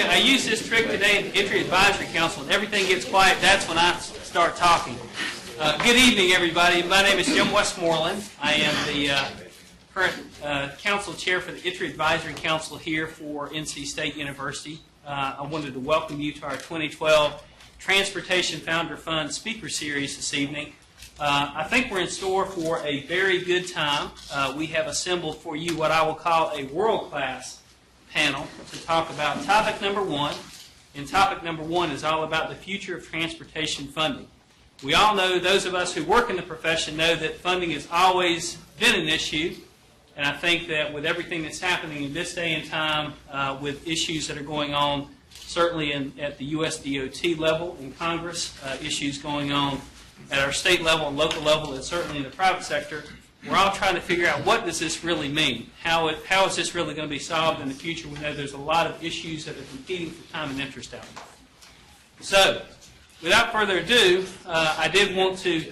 I use this trick today at the Entry Advisory Council, and everything gets quiet. That's when I start talking. Good evening, everybody. My name is Jim Westmoreland. I am the current council chair for the Entry Advisory Council here for NC State University. I wanted to welcome you to our 2012 Transportation Founder Fund Speaker Series this evening. I think we're in store for a very good time. We have assembled for you what I will call a world-class panel to talk about topic number one. And topic number one is all about the future of transportation funding. We all know, those of us who work in the profession know that funding has always been an issue. And I think that with everything that's happening in this day and time, with issues that are going on, certainly at the U.S. DOT level in Congress, issues going on at our state level and local level, and certainly in the private sector, we're all trying to figure out, what does this really mean? How is this really going to be solved in the future? We know there's a lot of issues that are competing for time and interest out there. So, without further ado, I did want to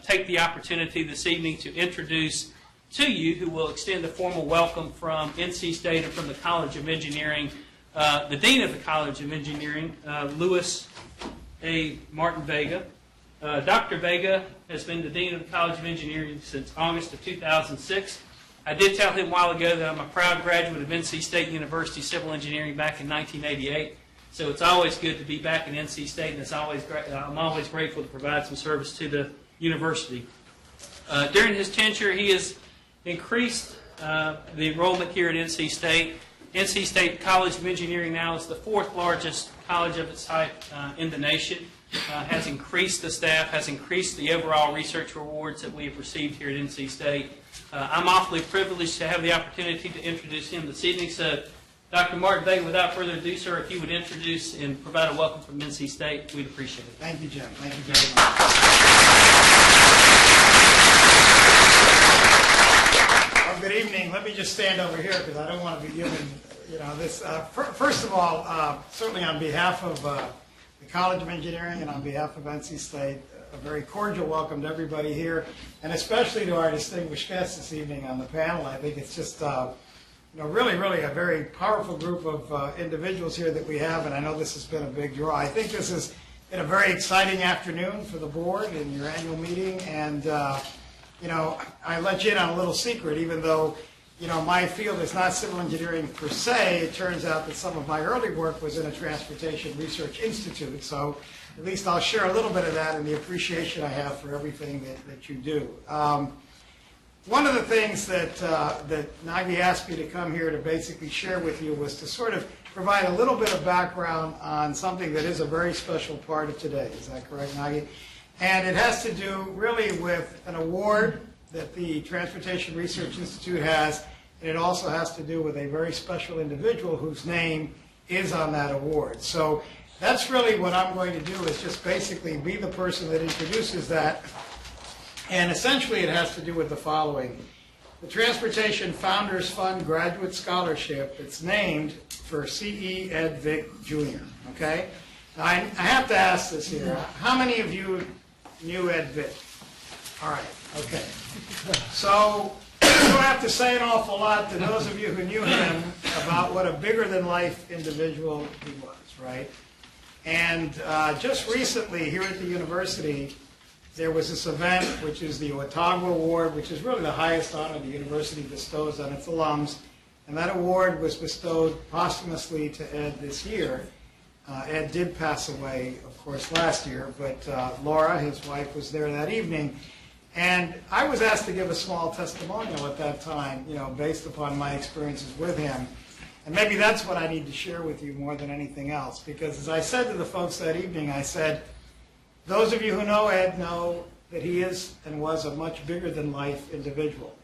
take the opportunity this evening to introduce to you, who will extend a formal welcome from NC State and from the College of Engineering, the Dean of the College of Engineering, Louis A. Martin-Vega. Dr. Vega has been the Dean of the College of Engineering since August of 2006. I did tell him a while ago that I'm a proud graduate of NC State University Civil Engineering back in 1988. So it's always good to be back in NC State, and I'm always grateful to provide some service to the university. During his tenure, he has increased the enrollment here at NC State. NC State College of Engineering now is the fourth largest college of its type in the nation. Has increased the staff, has increased the overall research rewards that we have received here at NC State. I'm awfully privileged to have the opportunity to introduce him this evening. So, Dr. Martin-Vega, without further ado, sir, if you would introduce and provide a welcome from NC State, we'd appreciate it. Thank you, Jim. Thank you very much. Well, good evening. Let me just stand over here because I don't want to be given, this. First of all, certainly on behalf of the College of Engineering and on behalf of NC State, a very cordial welcome to everybody here, and especially to our distinguished guests this evening on the panel. I think it's just, really a very powerful group of individuals here that we have, and I know this has been a big draw. I think this has been a very exciting afternoon for the board in your annual meeting, and, I let you in on a little secret, even though my field is not civil engineering per se. It turns out that some of my early work was in a transportation research institute, so at least I'll share a little bit of that and the appreciation I have for everything that you do. One of the things that Nagui asked me to come here to basically share with you was to sort of provide a little bit of background on something that is a very special part of today. Is that correct, Nagui? And it has to do really with an award that the Transportation Research Institute has, and it also has to do with a very special individual whose name is on that award. So that's really what I'm going to do, is just basically be the person that introduces that. And essentially it has to do with the following. The Transportation Founders Fund Graduate Scholarship, it's named for C.E. Ed Vick, Jr., okay? Now I have to ask this here. How many of you knew Ed Vick? All right, okay. So you don't have to say an awful lot to those of you who knew him about what a bigger-than-life individual he was, right? And just recently here at the university, there was this event, which is the Otago Award, which is really the highest honor the university bestows on its alums. And that award was bestowed posthumously to Ed this year. Ed did pass away, of course, last year, but Laura, his wife, was there that evening. And I was asked to give a small testimonial at that time, based upon my experiences with him. And maybe that's what I need to share with you more than anything else. Because as I said to the folks that evening, I said, those of you who know Ed know that he is and was a much bigger-than-life individual.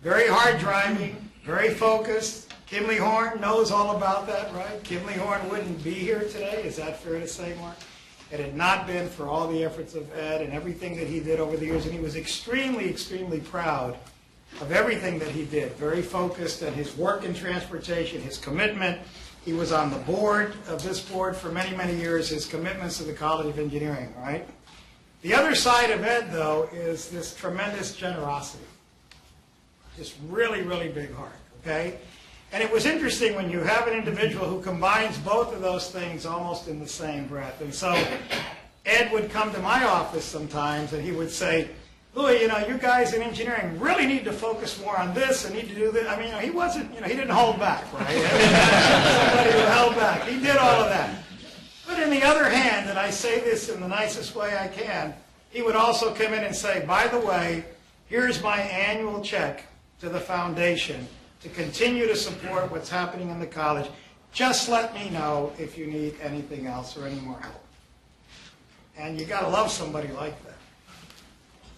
Very hard driving, very focused. Kimley Horn knows all about that, right? Kimley Horn wouldn't be here today. Is that fair to say, Mark? It had not been for all the efforts of Ed and everything that he did over the years, and he was extremely, extremely proud of everything that he did. Very focused on his work in transportation, his commitment. He was on the board of this board for many, many years, his commitments to the College of Engineering, right? The other side of Ed, though, is this tremendous generosity. Just really, really big heart, okay? And it was interesting when you have an individual who combines both of those things almost in the same breath. And so Ed would come to my office sometimes and he would say, Louis, you guys in engineering really need to focus more on this and need to do this. I mean, he wasn't, he didn't hold back, right? Somebody who held back. He did all of that. But on the other hand, and I say this in the nicest way I can, he would also come in and say, by the way, here's my annual check to the foundation to continue to support what's happening in the college. Just let me know if you need anything else or any more help. And you got to love somebody like that.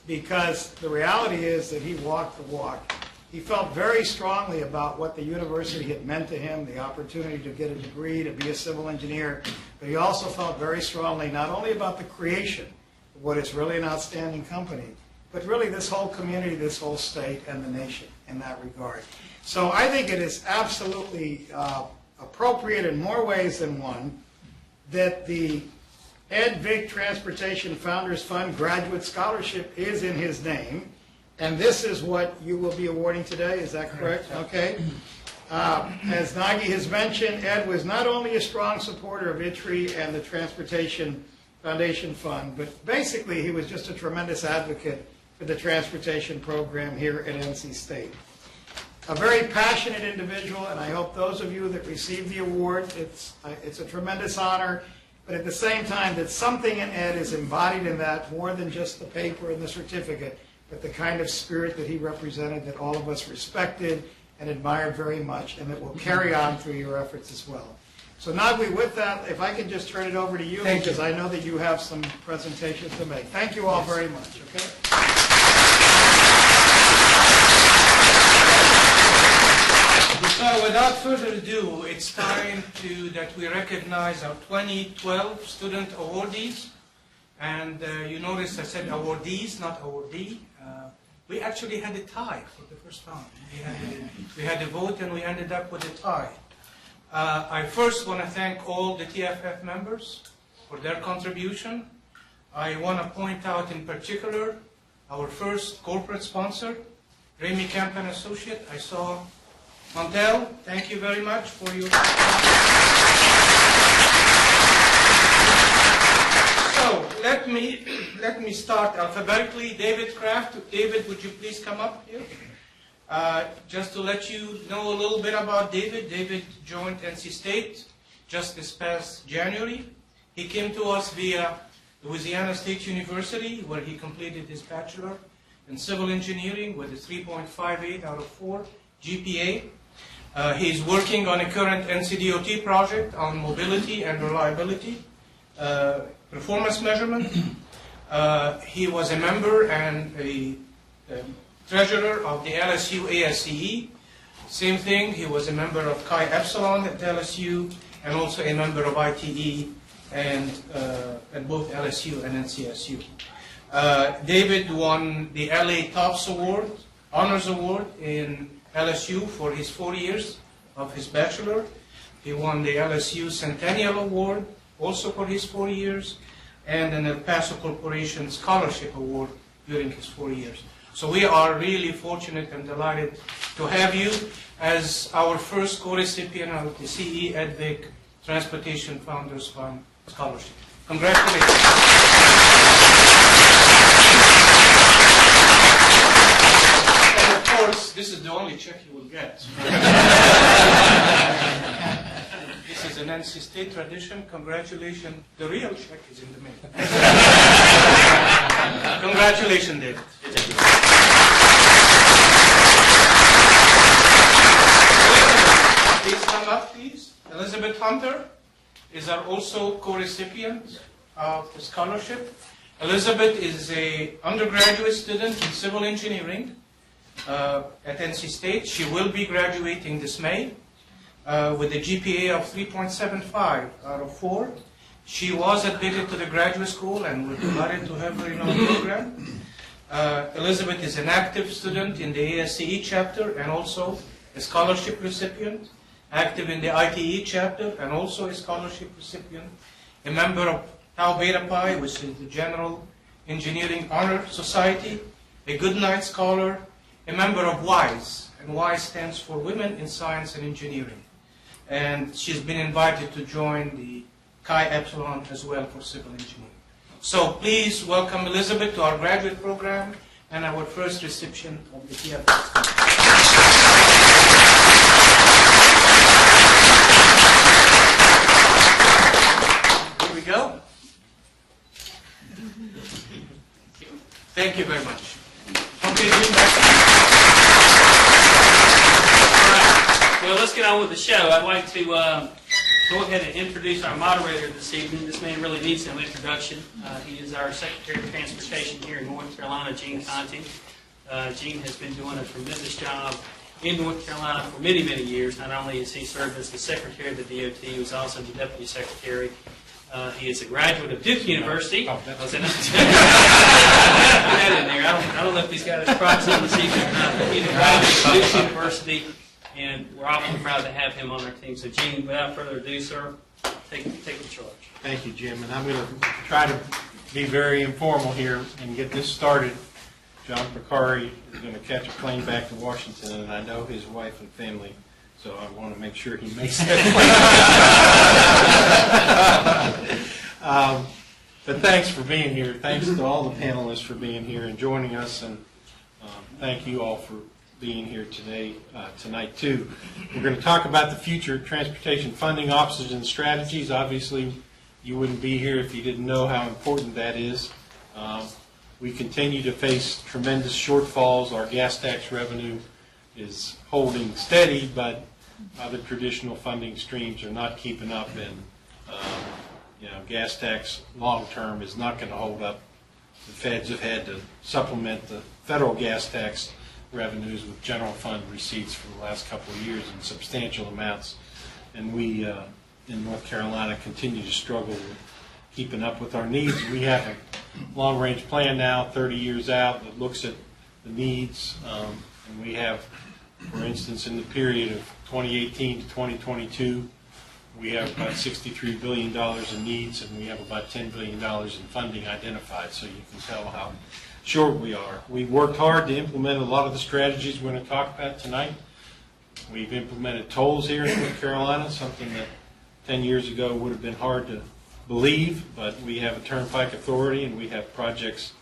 Because the reality is that he walked the walk. He felt very strongly about what the university had meant to him, the opportunity to get a degree, to be a civil engineer, but he also felt very strongly not only about the creation of what is really an outstanding company, but really this whole community, this whole state, and the nation in that regard. So I think it is absolutely appropriate in more ways than one that the Ed Vic Transportation Founders Fund Graduate Scholarship is in his name, and this is what you will be awarding today, is that correct? Okay. As Nagui has mentioned, Ed was not only a strong supporter of ITRI and the Transportation Foundation Fund, but basically he was just a tremendous advocate for the transportation program here at NC State. A very passionate individual, and I hope those of you that receive the award, it's a tremendous honor, but at the same time that something in Ed is embodied in that more than just the paper and the certificate, but the kind of spirit that he represented that all of us respected and admired very much, and that will carry on through your efforts as well. So Nagui, with that, if I can just turn it over to you, because I know that you have some presentations to make. Thank you all very much, okay? So without further ado, it's time that we recognize our 2012 student awardees. And you notice I said awardees, not awardee. We actually had a tie for the first time. We had a vote and we ended up with a tie. I first want to thank all the TFF members for their contribution. I want to point out in particular our first corporate sponsor, Remy Camp and Associate. I saw Montel, thank you very much for your... So, let me start alphabetically. David Kraft. David, would you please come up here? Just to let you know a little bit about David. David joined NC State just this past January. He came to us via Louisiana State University, where he completed his bachelor in civil engineering with a 3.58 out of 4 GPA. He's working on a current NCDOT project on mobility and reliability performance measurement. He was a member and a treasurer of the LSU ASCE. Same thing, he was a member of Chi Epsilon at LSU and also a member of ITE and at both LSU and NCSU. David won the LA Tops Award, Honors Award in LSU for his 4 years of his bachelor. He won the LSU Centennial Award also for his 4 years, and an El Paso Corporation Scholarship Award during his 4 years. So we are really fortunate and delighted to have you as our first co-recipient of the CE EdVic Transportation Founders Fund Scholarship. Congratulations. And of course, this is the only check you will get. This is an NC State tradition. Congratulations. The real check is in the mail. Congratulations, David. Please come up, please. Elizabeth Hunter is our also co-recipient of the scholarship. Elizabeth is an undergraduate student in civil engineering at NC State. She will be graduating this May with a GPA of 3.75 out of 4. She was admitted to the graduate school and we're delighted to have her in our program. Elizabeth is an active student in the ASCE chapter and also a scholarship recipient, active in the ITE chapter and also a scholarship recipient, a member of Tau Beta Pi, which is the General Engineering Honor Society, a Goodnight Scholar, a member of WISE, and Y stands for Women in Science and Engineering. And she's been invited to join the Chi Epsilon as well for civil engineering. So please welcome Elizabeth to our graduate program and our first reception of the TFS. Here we go. Thank you very much. Okay, Well, let's get on with the show. I'd like to go ahead and introduce our moderator this evening. This man really needs no introduction. He is our Secretary of Transportation here in North Carolina, Gene Conti. Gene has been doing a tremendous job in North Carolina for many, many years. Not only has he served as the Secretary of the DOT, he was also the Deputy Secretary. He is a graduate of Duke University. Oh, that's Put that in there. I don't know if he's got his props on this evening or not, but he's a graduate of Duke University, and we're awfully proud to have him on our team. So, Gene, without further ado, sir, take the charge. Thank you, Jim. And I'm going to try to be very informal here and get this started. John Porcari is going to catch a plane back to Washington, and I know his wife and family, so I want to make sure he makes that plane. But thanks for being here. Thanks to all the panelists for being here and joining us, and thank you all for being here tonight too. We're going to talk about the future of transportation funding, options, and strategies. Obviously, you wouldn't be here if you didn't know how important that is. We continue to face tremendous shortfalls. Our gas tax revenue is holding steady, but other traditional funding streams are not keeping up, and gas tax long term is not going to hold up. The feds have had to supplement the federal gas tax revenues with general fund receipts for the last couple of years in substantial amounts, and we in North Carolina continue to struggle with keeping up with our needs. We have a long-range plan now, 30 years out, that looks at the needs, and we have, for instance, in the period of 2018 to 2022, we have about $63 billion in needs, and we have about $10 billion in funding identified, so you can tell how short we are. We've worked hard to implement a lot of the strategies we're going to talk about tonight. We've implemented tolls here in North Carolina, something that 10 years ago would have been hard to believe, but we have a turnpike authority, and we have projects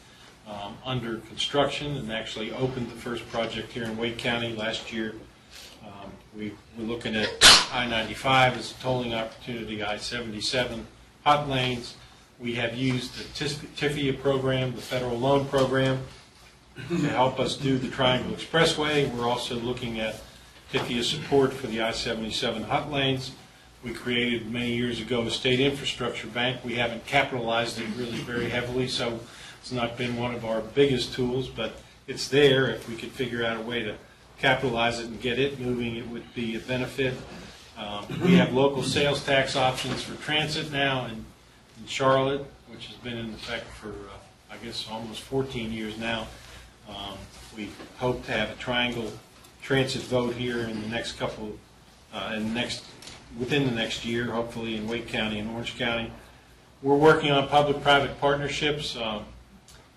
under construction, and actually opened the first project here in Wake County last year. We're looking at I-95 as a tolling opportunity, I-77 hot lanes. We have used the TIFIA program, the federal loan program, to help us do the Triangle Expressway. We're also looking at TIFIA support for the I-77 hot lanes. We created many years ago a state infrastructure bank. We haven't capitalized it really very heavily, so it's not been one of our biggest tools, but it's there. If we could figure out a way to capitalize it and get it moving, it would be a benefit. We have local sales tax options for transit now in Charlotte, which has been in effect for, I guess, almost 14 years now. We hope to have a triangle transit vote here in the next couple, within the next year, hopefully in Wake County and Orange County. We're working on public-private partnerships,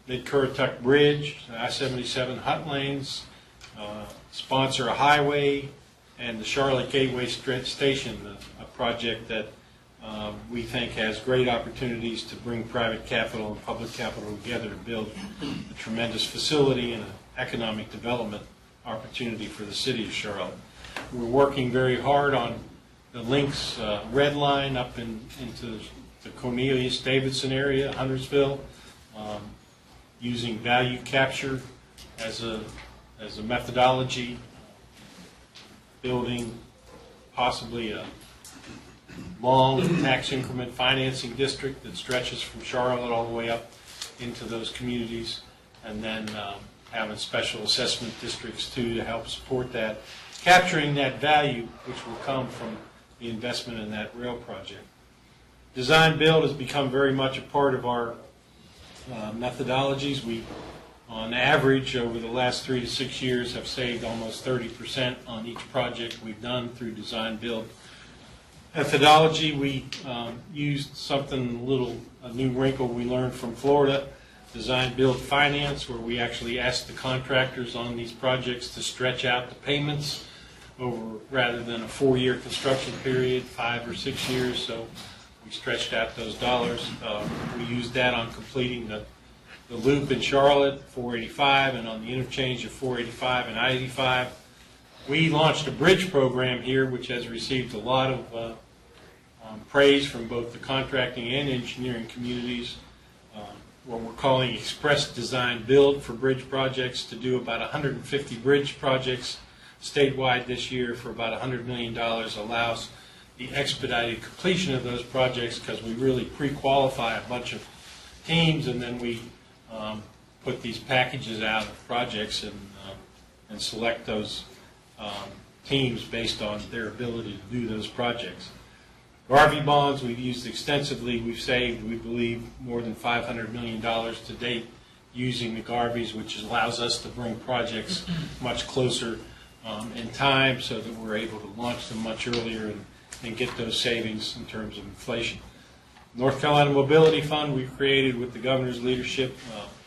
Mid-Currituck Bridge, I-77 hot lanes, sponsor a highway, and the Charlotte Gateway Station, a project that we think has great opportunities to bring private capital and public capital together to build a tremendous facility and an economic development opportunity for the city of Charlotte. We're working very hard on the Lynx Red Line up into the Cornelius-Davidson area, Huntersville, using value capture as a methodology, building possibly a long tax increment financing district that stretches from Charlotte all the way up into those communities, and then having special assessment districts too to help support that, capturing that value which will come from the investment in that rail project. Design build has become very much a part of our methodologies. We, on average, over the last 3 to 6 years, have saved almost 30% on each project we've done through design build methodology. We used something, a new wrinkle we learned from Florida, design build finance, where we actually ask the contractors on these projects to stretch out the payments over rather than a 4-year construction period, 5 or 6 years. So we stretched out those dollars. We used that on completing the loop in Charlotte, 485, and on the interchange of 485 and I-85. We launched a bridge program here, which has received a lot of praise from both the contracting and engineering communities. What we're calling Express Design Build for bridge projects, to do about 150 bridge projects statewide this year for about $100 million, allows the expedited completion of those projects, because we really pre-qualify a bunch of teams, and then we put these packages out of projects and select those teams based on their ability to do those projects. Garvey bonds we've used extensively. We've saved, we believe, more than $500 million to date using the Garveys, which allows us to bring projects much closer in time, so that we're able to launch them much earlier and get those savings in terms of inflation. North Carolina Mobility Fund we created with the governor's leadership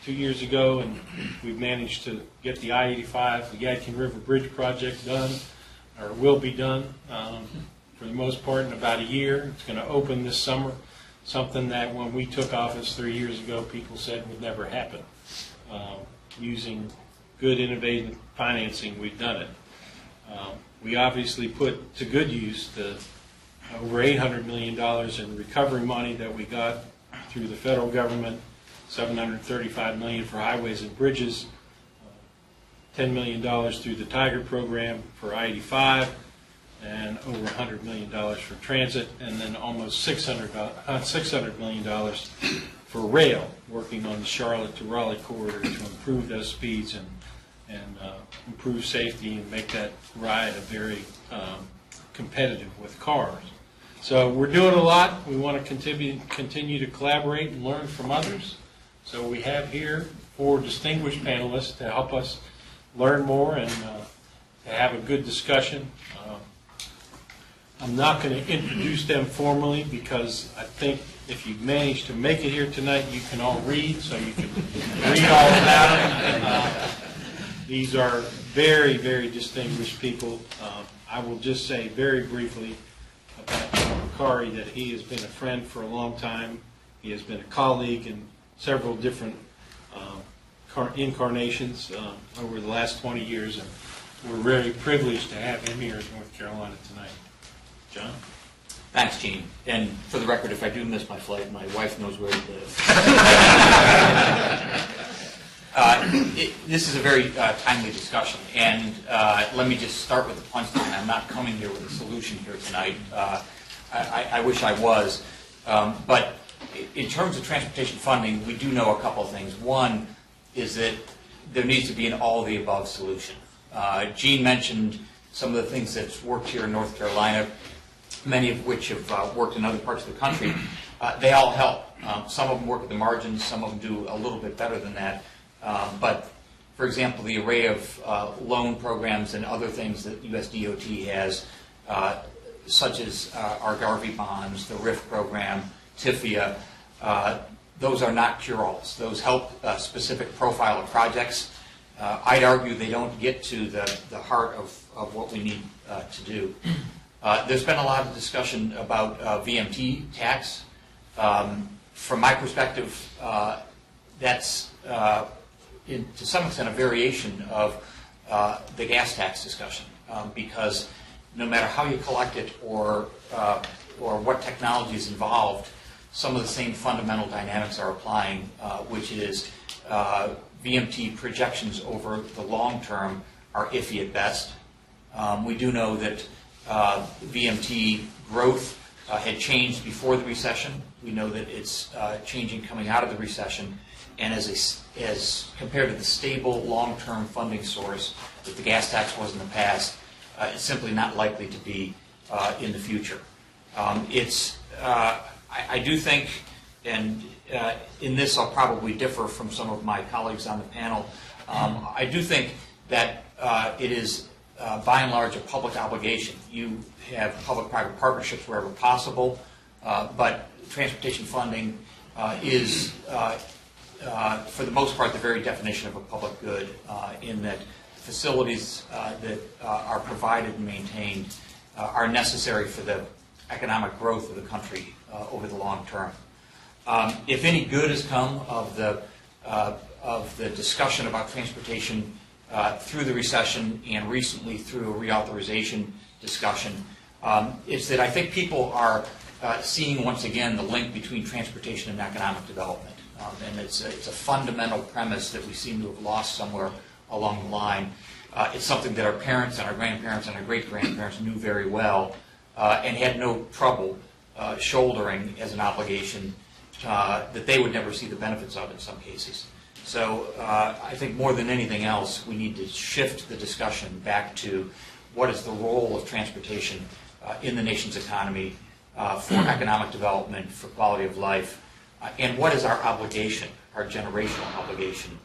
2 years ago, and we've managed to get the I-85, the Yadkin River Bridge project done, or will be done for the most part in about a year. It's going to open this summer, something that when we took office 3 years ago, people said would never happen. Using good, innovative financing, we've done it. We obviously put to good use the over $800 million in recovery money that we got through the federal government, $735 million for highways and bridges, $10 million through the Tiger program for I-85, and over $100 million for transit, and then almost $600 million for rail, working on the Charlotte to Raleigh corridor to improve those speeds and improve safety and make that ride a very competitive with cars. So we're doing a lot. We want to continue to collaborate and learn from others. So we have here 4 distinguished panelists to help us learn more and to have a good discussion. I'm not going to introduce them formally, because I think if you've managed to make it here tonight, you can all read, so you can read all about them. These are very, very distinguished people. I will just say very briefly about Porcari that he has been a friend for a long time. He has been a colleague in several different incarnations over the last 20 years, and we're very privileged to have him here in North Carolina tonight. John? Thanks, Gene. And for the record, if I do miss my flight, my wife knows where to live. This is a very timely discussion, and let me just start with the punchline. I'm not coming here with a solution here tonight. I wish I was. But in terms of transportation funding, we do know a couple of things. One is that there needs to be an all-of-the-above solution. Gene mentioned some of the things that's worked here in North Carolina, many of which have worked in other parts of the country. They all help. Some of them work at the margins, some of them do a little bit better than that. But, for example, the array of loan programs and other things that USDOT has, such as our Garvey bonds, the RIF program, TIFIA, those are not cure-alls. Those help a specific profile of projects. I'd argue they don't get to the heart of what we need to do. There's been a lot of discussion about VMT tax. From my perspective, that's to some extent a variation of the gas tax discussion, because no matter how you collect it or what technology is involved, some of the same fundamental dynamics are applying, which is VMT projections over the long term are iffy at best. We do know that VMT growth had changed before the recession. We know that it's changing coming out of the recession, and as compared to the stable long-term funding source that the gas tax was in the past, it's simply not likely to be in the future. I do think, and in this I'll probably differ from some of my colleagues on the panel, I do think that it is by and large a public obligation. You have public-private partnerships wherever possible, but transportation funding is for the most part, the very definition of a public good, in that facilities that are provided and maintained are necessary for the economic growth of the country over the long term. If any good has come of the discussion about transportation through the recession and recently through a reauthorization discussion, it's that I think people are seeing once again the link between transportation and economic development. And it's a fundamental premise that we seem to have lost somewhere along the line. It's something that our parents and our grandparents and our great-grandparents knew very well and had no trouble shouldering as an obligation that they would never see the benefits of in some cases. So I think more than anything else, we need to shift the discussion back to what is the role of transportation in the nation's economy for economic development, for quality of life, and what is our obligation, our generational obligation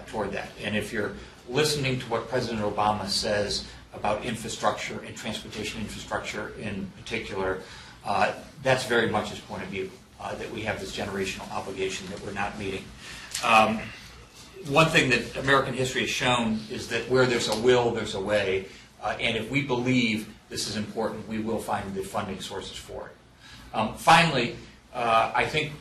toward that. And if you're listening to what President Obama says about infrastructure and transportation infrastructure in particular, that's very much his point of view, that we have this generational obligation that we're not meeting. One thing that American history has shown is that where there's a will, there's a way. And if we believe this is important, we will find the funding sources for it. Finally, I think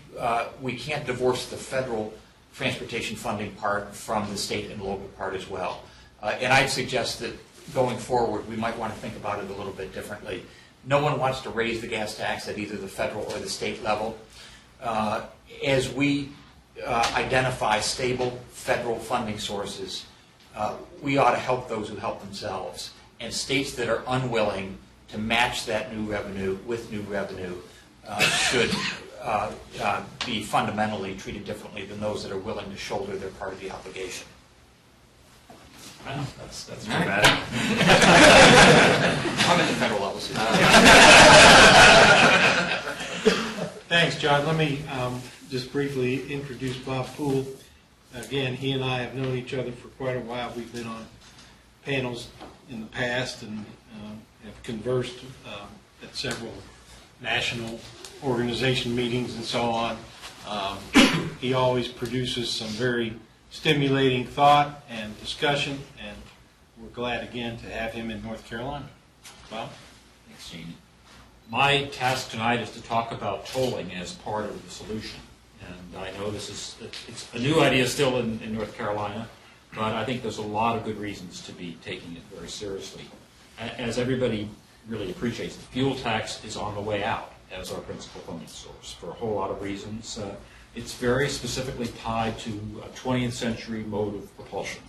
we can't divorce the federal transportation funding part from the state and local part as well. And I'd suggest that going forward, we might want to think about it a little bit differently. No one wants to raise the gas tax at either the federal or the state level. As we identify stable federal funding sources, we ought to help those who help themselves. And states that are unwilling to match that new revenue with new revenue should be fundamentally treated differently than those that are willing to shoulder their part of the obligation. Wow, that's dramatic. I'm at the federal level. Thanks, John. Let me just briefly introduce Bob Poole. Again, he and I have known each other for quite a while. We've been on panels in the past and have conversed at several national organization meetings and so on. He always produces some very stimulating thought and discussion, and we're glad again to have him in North Carolina. Bob? Thanks, Gene. My task tonight is to talk about tolling as part of the solution. And I know it's a new idea still in North Carolina, but I think there's a lot of good reasons to be taking it very seriously. As everybody really appreciates, the fuel tax is on the way out as our principal funding source for a whole lot of reasons. It's very specifically tied to a 20th century mode of propulsion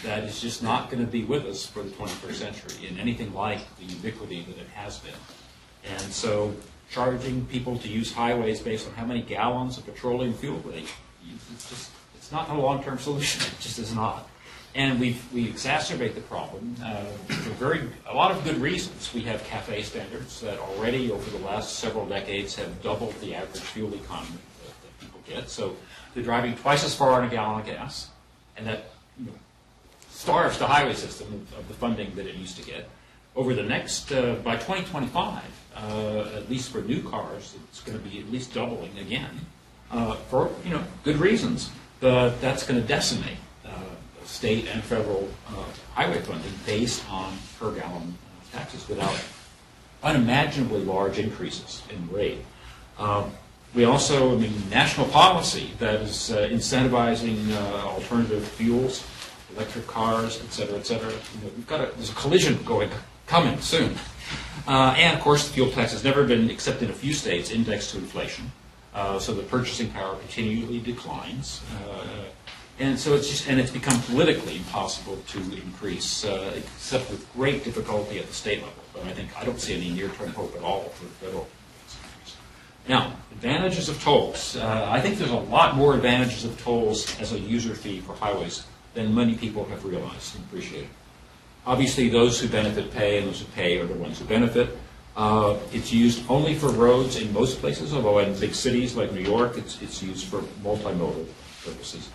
that is just not going to be with us for the 21st century in anything like the ubiquity that it has been. And so charging people to use highways based on how many gallons of petroleum fuel they use, it's not a long-term solution. It just is not. And we exacerbate the problem for a lot of good reasons. We have CAFE standards that already over the last several decades have doubled the average fuel economy that people get. So they're driving twice as far on a gallon of gas, and that starves the highway system of the funding that it used to get. Over the next, by 2025, at least for new cars, it's going to be at least doubling again for good reasons. But that's going to decimate state and federal highway funding based on per gallon taxes without unimaginably large increases in rate. We also, national policy that is incentivizing alternative fuels, electric cars, et cetera, et cetera. There's a collision coming soon. And of course, the fuel tax has never been, except in a few states, indexed to inflation. So the purchasing power continually declines. And so it's become politically impossible to increase, except with great difficulty at the state level. But I don't see any near-term hope at all for federal increase. Now, advantages of tolls. I think there's a lot more advantages of tolls as a user fee for highways than many people have realized and appreciated. Obviously, those who benefit pay, and those who pay are the ones who benefit. It's used only for roads in most places, although in big cities like New York, it's used for multimodal purposes.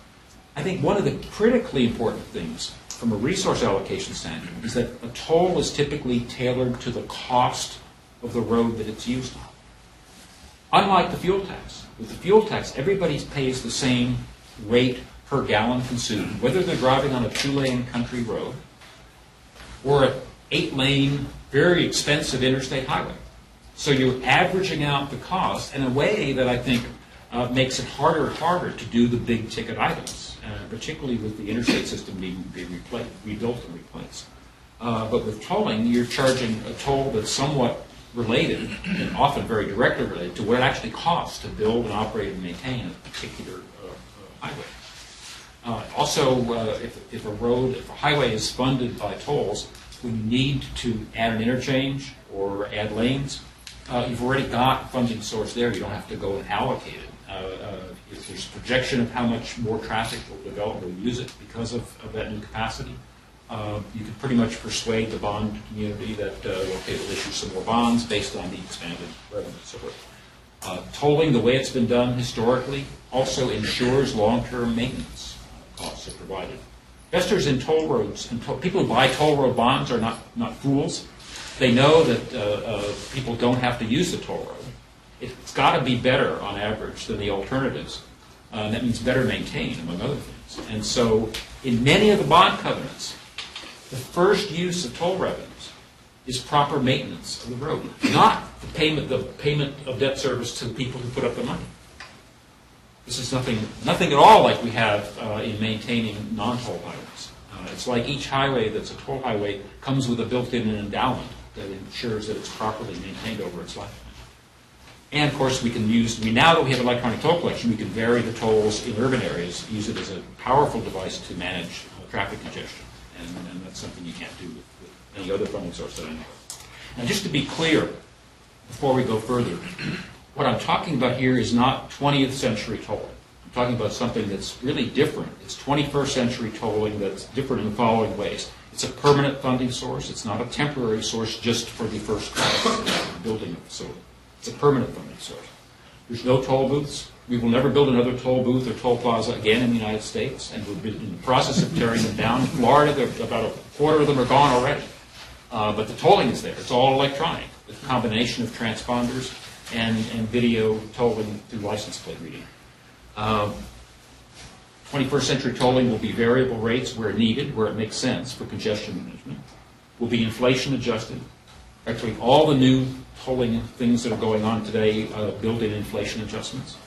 I think one of the critically important things from a resource allocation standpoint is that a toll is typically tailored to the cost of the road that it's used on. Unlike the fuel tax. With the fuel tax, everybody pays the same rate per gallon consumed, whether they're driving on a 2-lane country road or an 8-lane, very expensive interstate highway. So you're averaging out the cost in a way that I think makes it harder and harder to do the big ticket items, particularly with the interstate system being rebuilt and replaced. But with tolling, you're charging a toll that's somewhat related, and often very directly related, to what it actually costs to build and operate and maintain a particular highway. Also, if a highway is funded by tolls, when you need to add an interchange or add lanes, you've already got a funding source there. You don't have to go and allocate it. If there's a projection of how much more traffic will develop will use it because of that new capacity, you can pretty much persuade the bond community that okay, we'll issue some more bonds based on the expanded revenue. So tolling, the way it's been done historically, also ensures long-term maintenance costs are provided. Investors in toll roads and people who buy toll road bonds are not fools. They know that people don't have to use the toll road. It's got to be better on average than the alternatives. That means better maintained, among other things. And so in many of the bond covenants, the first use of toll revenues is proper maintenance of the road, not the payment of debt service to the people who put up the money. This is nothing at all like we have in maintaining non-toll highways. It's like each highway that's a toll highway comes with a built-in endowment that ensures that it's properly maintained over its lifetime. And of course, now that we have electronic toll collection, we can vary the tolls in urban areas, use it as a powerful device to manage traffic congestion. And that's something you can't do with any other funding source that I know of. Now, just to be clear, before we go further, what I'm talking about here is not 20th century tolling. I'm talking about something that's really different. It's 21st century tolling that's different in the following ways. It's a permanent funding source. It's not a temporary source just for the first building facility. It's a permanent funding source. There's no toll booths. We will never build another toll booth or toll plaza again in the United States, and we're in the process of tearing them down. In Florida, about a quarter of them are gone already. But the tolling is there. It's all electronic, with a combination of transponders and video tolling through license plate reading. 21st century tolling will be variable rates where needed, where it makes sense for congestion management. Will be inflation adjusted. Actually, all the new tolling things that are going on today build in inflation adjustments.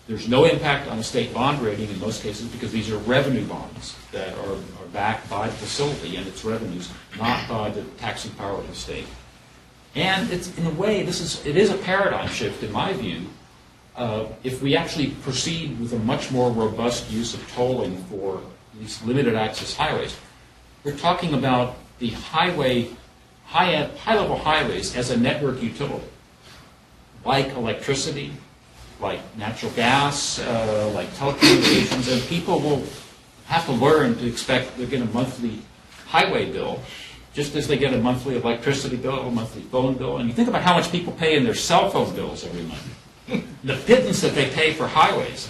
There's no impact on the state bond rating in most cases because these are revenue bonds that are backed by the facility and its revenues, not by the taxing power of the state. And it's, in a way, it is a paradigm shift, in my view, if we actually proceed with a much more robust use of tolling for these limited access highways. We're talking about the high-level highways as a network utility, like electricity, like natural gas, like telecommunications, and people will have to learn to expect they'll get a monthly highway bill, just as they get a monthly electricity bill, a monthly phone bill. And you think about how much people pay in their cell phone bills every month. The pittance that they pay for highways.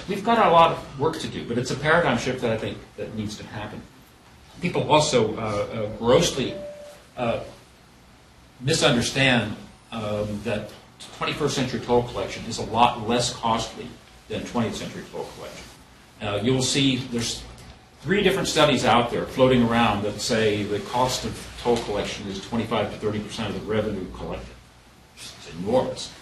We've got a lot of work to do, but it's a paradigm shift that I think that needs to happen. People also grossly misunderstand that 21st century toll collection is a lot less costly than 20th century toll collection. You'll see there's 3 different studies out there floating around that say the cost of toll collection is 25 to 30% of the revenue collected. It's enormous.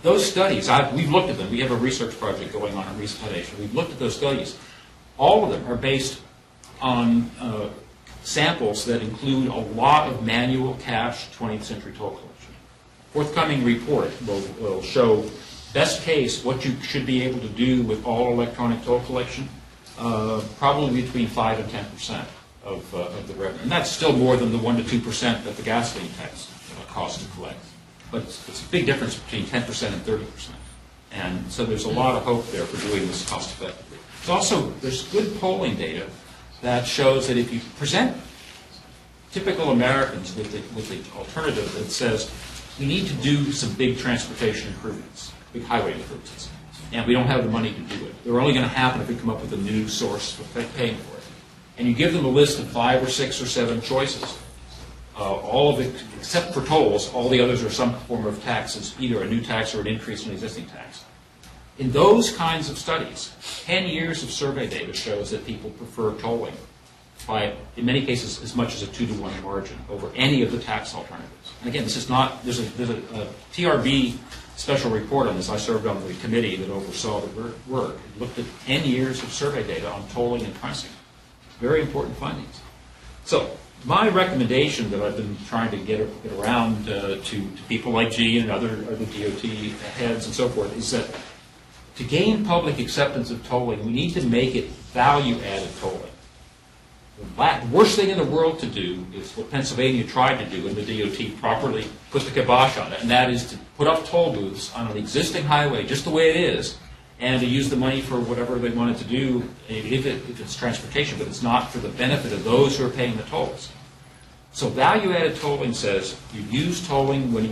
Those studies, we've looked at them. We have a research project going on Resupplementation. We've looked at those studies. All of them are based on samples that include a lot of manual cash 20th century toll collection. Forthcoming report will show best case what you should be able to do with all electronic toll collection, probably between 5 and 10% of the revenue. And that's still more than the 1 to 2% that the gasoline tax costs to collect. But it's a big difference between 10% and 30%. And so there's a lot of hope there for doing this cost effectively. There's good polling data that shows that if you present typical Americans with the alternative that says we need to do some big transportation improvements, big highway improvements, and we don't have the money to do it. They're only going to happen if we come up with a new source for paying for it. And you give them a list of 5 or 6 or 7 choices. All of it, except for tolls, all the others are some form of taxes, either a new tax or an increase in an existing tax. In those kinds of studies, 10 years of survey data shows that people prefer tolling by, in many cases, as much as a 2-to-1 margin over any of the tax alternatives. And again, this is not, there's a TRB special report on this. I served on the committee that oversaw the work. It looked at 10 years of survey data on tolling and pricing. Very important findings. So my recommendation that I've been trying to get around to people like G and other DOT heads and so forth is that to gain public acceptance of tolling, we need to make it value-added tolling. The worst thing in the world to do is what Pennsylvania tried to do, and the DOT properly put the kibosh on it, and that is to put up toll booths on an existing highway just the way it is, and to use the money for whatever they wanted to do, if it's transportation, but it's not for the benefit of those who are paying the tolls. So value-added tolling says you use tolling when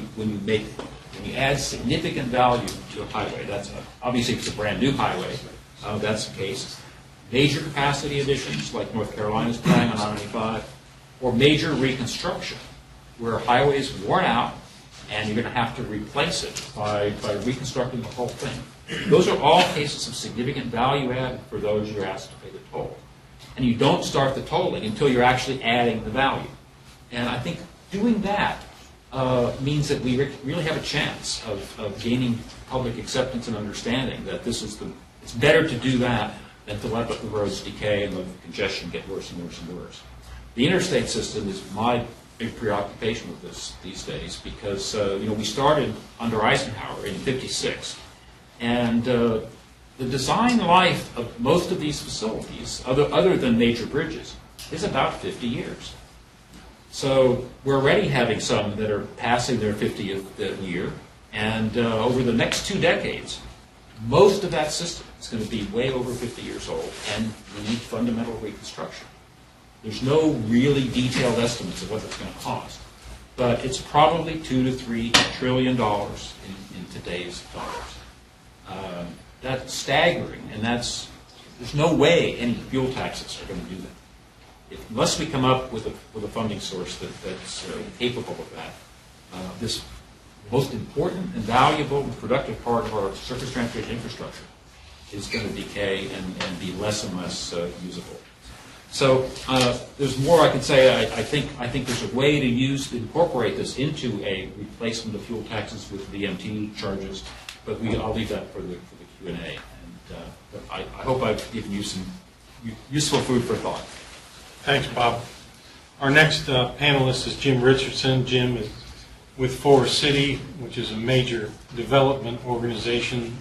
you add significant value to a highway. That's obviously if it's a brand new highway, that's the case. Major capacity additions, like North Carolina's planning on I-95, or major reconstruction, where a highway is worn out and you're going to have to replace it by reconstructing the whole thing. Those are all cases of significant value add for those you're asked to pay the toll. And you don't start the tolling until you're actually adding the value. And I think doing that means that we really have a chance of gaining public acceptance and understanding that it's better to do that than to let the roads decay and let the congestion get worse and worse and worse. The interstate system is my big preoccupation with this these days because we started under Eisenhower in '56, and the design life of most of these facilities, other than major bridges, is about 50 years. So we're already having some that are passing their 50th year, and over the next 2 decades, most of that system is going to be way over 50 years old, and we need fundamental reconstruction. There's no really detailed estimates of what it's going to cost, but it's probably $2 to $3 trillion in today's dollars. That's staggering, and there's no way any fuel taxes are going to do that. Unless we come up with a funding source that's capable of that, this most important and valuable and productive part of our surface transportation infrastructure is going to decay and be less and less usable. So there's more I can say. I think there's a way to incorporate this into a replacement of fuel taxes with VMT charges, but I'll leave that for the Q&A. And I hope I've given you some useful food for thought. Thanks, Bob. Our next panelist is Jim Richardson. Jim is with Forest City, which is a major development organization,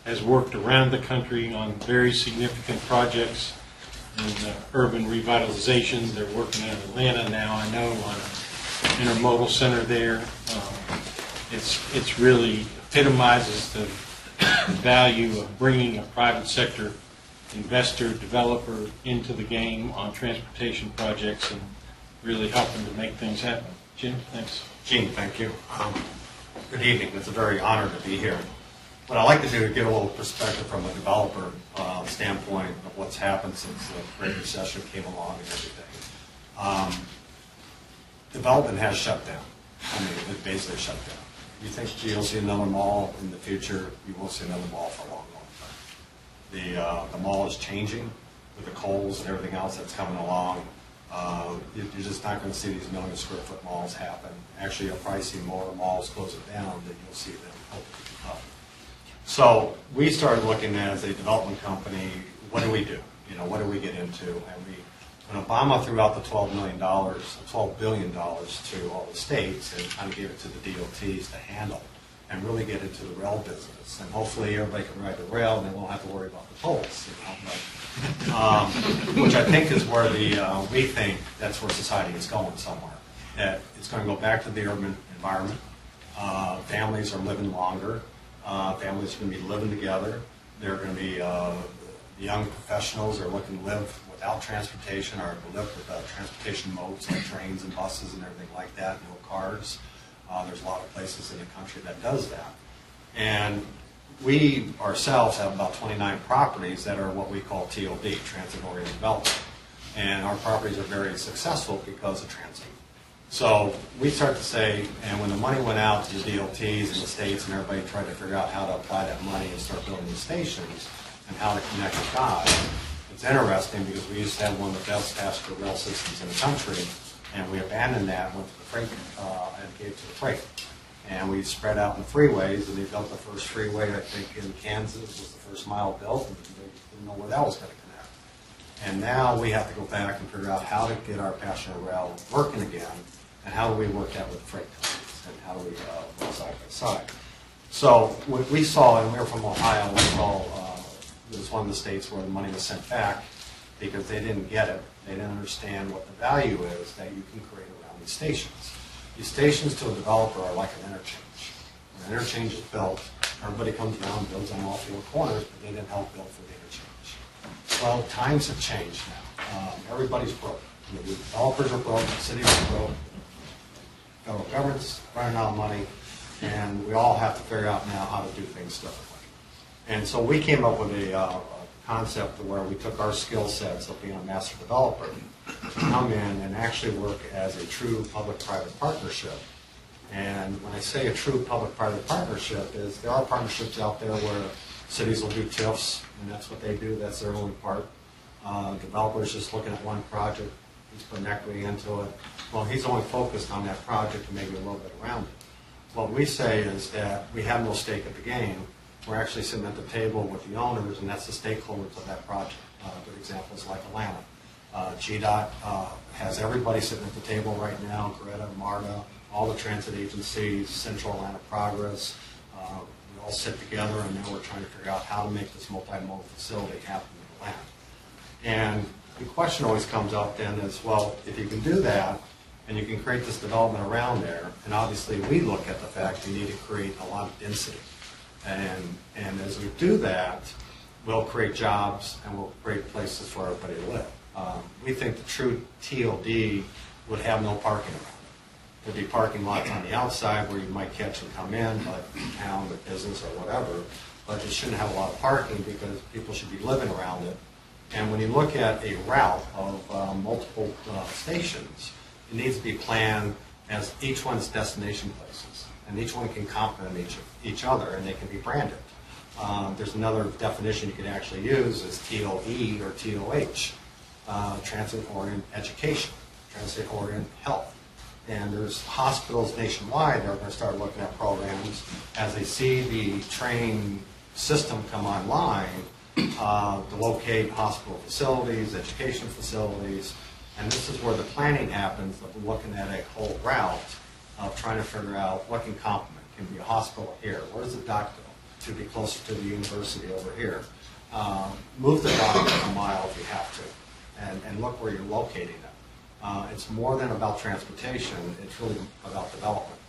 has worked around the country on very significant projects in urban revitalization. They're working in Atlanta now, I know, on an intermodal center there. It's really epitomizes the value of bringing a private sector investor, developer into the game on transportation projects and really helping to make things happen. Jim, thanks. Gene, thank you. Good evening. It's a very honor to be here. What I like to do is get a little perspective from a developer standpoint of what's happened since the Great Recession came along and everything. Development has shut down. I mean, it basically shut down. You think you'll see another mall in the future? You won't see another mall for a long, long time. The mall is changing with the Kohl's and everything else that's coming along. You're just not going to see these million-square-foot malls happen. Actually, you'll probably see more malls closing down than you'll see them opening up. So we started looking at, as a development company, what do we do? What do we get into? And when Obama threw out the $12 billion to all the states and kind of gave it to the DOTs to handle and really get into the rail business. And hopefully everybody can ride the rail and they won't have to worry about the tolls. Which I think is where we think that's where society is going somewhere. That it's going to go back to the urban environment. Families are living longer. Families are going to be living together. They're going to be young professionals are looking to live without transportation or to live without transportation modes like trains and buses and everything like that, no cars. There's a lot of places in the country that does that. And we ourselves have about 29 properties that are what we call TOD, transit-oriented development. And our properties are very successful because of transit. So we start to say, and when the money went out to the DOTs and the states and everybody tried to figure out how to apply that money and start building these stations and how to connect the dots, it's interesting because we used to have one of the best passenger rail systems in the country, and we abandoned that, went to the freight, and gave it to the freight. And we spread out in the freeways, and they built the first freeway, I think, in Kansas, was the first mile built, and they didn't know where that was going to connect. And now we have to go back and figure out how to get our passenger rail working again, and how do we work that with freight companies, and how do we work side by side. So what we saw, and we were from Ohio, we saw it was one of the states where the money was sent back because they didn't get it. They didn't understand what the value is that you can create around these stations. These stations to a developer are like an interchange. When an interchange is built, everybody comes around and builds on all four corners, but they didn't help build for the interchange. Well, times have changed now. Everybody's broke. The developers are broke, the cities are broke, federal government's running out of money, and we all have to figure out now how to do things differently. And so we came up with a concept where we took our skill sets of being a master developer to come in and actually work as a true public-private partnership. And when I say a true public-private partnership is there are partnerships out there where cities will do TIFs, and that's what they do, that's their only part. Developers just looking at one project, he's putting equity into it. Well, he's only focused on that project and maybe a little bit around it. What we say is that we have no stake at the game. We're actually sitting at the table with the owners, and that's the stakeholders of that project. Good examples like Atlanta. GDOT has everybody sitting at the table right now, Greta, MARTA, all the transit agencies, Central Atlanta Progress. We all sit together, and now we're trying to figure out how to make this multimodal facility happen in Atlanta. And the question always comes up then is, well, if you can do that, and you can create this development around there, and obviously we look at the fact you need to create a lot of density. And as we do that, we'll create jobs and we'll create places for everybody to live. We think the true TLD would have no parking around it. There'd be parking lots on the outside where you might catch and come in, like town or business or whatever, but it shouldn't have a lot of parking because people should be living around it. And when you look at a route of multiple stations, it needs to be planned as each one's destination places, and each one can complement each other, and they can be branded. There's another definition you could actually use is TOE or TOH, transit-oriented education, transit-oriented health. And there's hospitals nationwide that are going to start looking at programs as they see the train system come online to locate hospital facilities, education facilities, and this is where the planning happens of looking at a whole route of trying to figure out what can complement. Can be a hospital here. Where does the doc go? To be closer to the university over here. Move the dock a mile if you have to, and look where you're locating it. It's more than about transportation. It's really about development.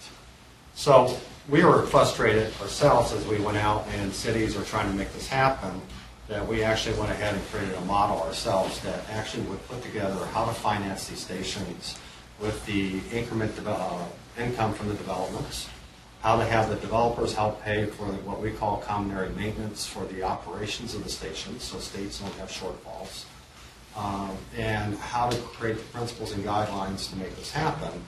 So we were frustrated ourselves as we went out and cities are trying to make this happen, that we actually went ahead and created a model ourselves that actually would put together how to finance these stations with the increment income from the developments, how to have the developers help pay for what we call common area maintenance for the operations of the stations, so states don't have shortfalls, and how to create the principles and guidelines to make this happen,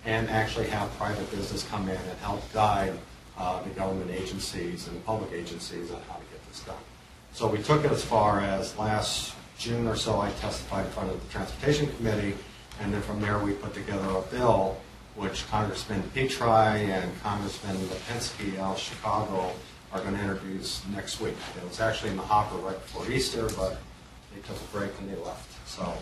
and actually have private business come in and help guide the government agencies and public agencies on how to get this done. So we took it as far as last June or so, I testified in front of the Transportation Committee, and then from there we put together a bill which Congressman Petri and Congressman Lipinski out of Chicago are going to introduce next week. It was actually in the hopper right before Easter, but they took a break and they left. So,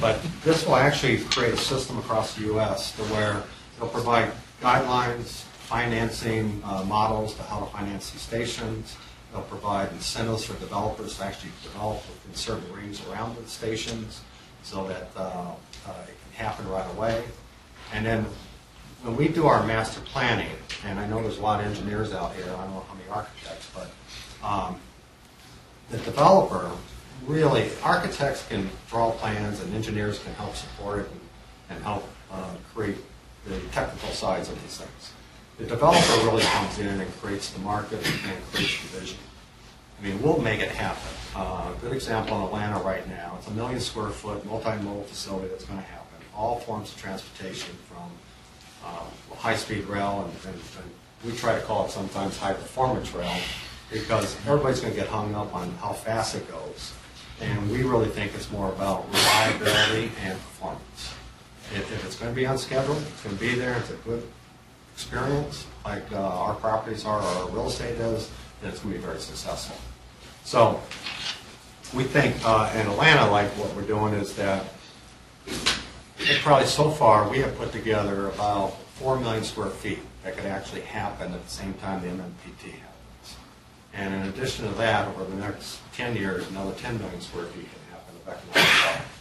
but this will actually create a system across the U.S. to where it'll provide guidelines, financing models to how to finance these stations. They'll provide incentives for developers to actually develop within certain rings around the stations so that it can happen right away. And then when we do our master planning, and I know there's a lot of engineers out here, I don't know how many architects, but the developer really, architects can draw plans and engineers can help support it and help create the technical sides of these things. The developer really comes in and creates the market and creates the vision. I mean, we'll make it happen. A good example in Atlanta right now, it's a 1 million square foot multimodal facility that's going to happen. all forms of transportation from high-speed rail, and we try to call it sometimes high-performance rail, because everybody's going to get hung up on how fast it goes. And we really think it's more about reliability and performance. If it's going to be on schedule, it's going to be there, it's a good experience, like our properties are, or our real estate is, then it's going to be very successful. So we think in Atlanta, like what we're doing is that probably so far we have put together about 4 million square feet that could actually happen at the same time the MMPT happens. And in addition to that, over the next 10 years, another 10 million square feet can happen of economic development.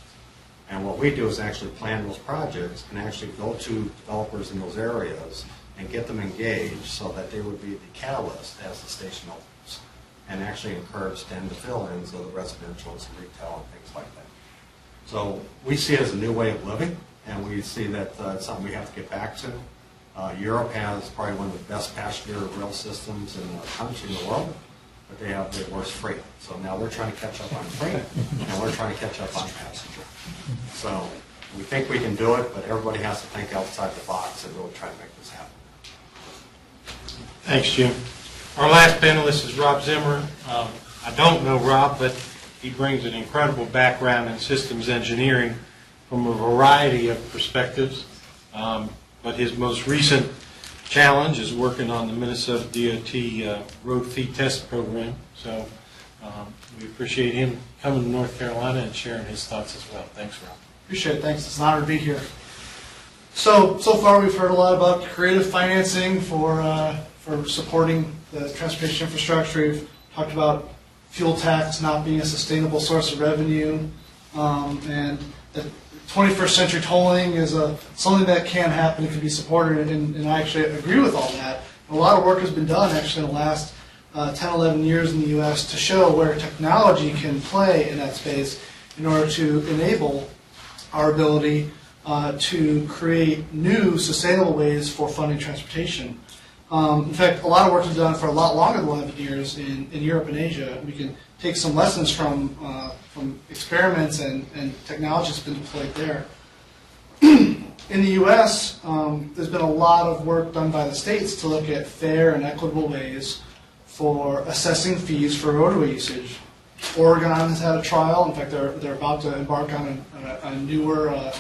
And what we do is actually plan those projects and actually go to developers in those areas and get them engaged so that they would be the catalyst as the station opens, and actually encourage them to fill in so the residential and some retail and things like that. So we see it as a new way of living, and we see that it's something we have to get back to. Europe has probably one of the best passenger rail systems in the country, in the world, but they have the worst freight. So now we're trying to catch up on freight, and we're trying to catch up on passenger. So we think we can do it, but everybody has to think outside the box and really try to make this happen. Thanks, Jim. Our last panelist is Rob Zimmer. I don't know Rob, but he brings an incredible background in systems engineering from a variety of perspectives. But his most recent challenge is working on the Minnesota DOT road fee test program. So we appreciate him coming to North Carolina and sharing his thoughts as well. Thanks, Rob. Appreciate it. Thanks. It's an honor to be here. So far we've heard a lot about creative financing for supporting the transportation infrastructure. We've talked about fuel tax not being a sustainable source of revenue, and that 21st century tolling is something that can happen, it can be supported, and I actually agree with all that. A lot of work has been done actually in the last 10, 11 years in the U.S. to show where technology can play in that space in order to enable our ability to create new sustainable ways for funding transportation. In fact, a lot of work has been done for a lot longer than 11 years in Europe and Asia. We can take some lessons from experiments and technology that's been deployed there. In the U.S., there's been a lot of work done by the states to look at fair and equitable ways for assessing fees for roadway usage. Oregon has had a trial. In fact, they're about to embark on a newer,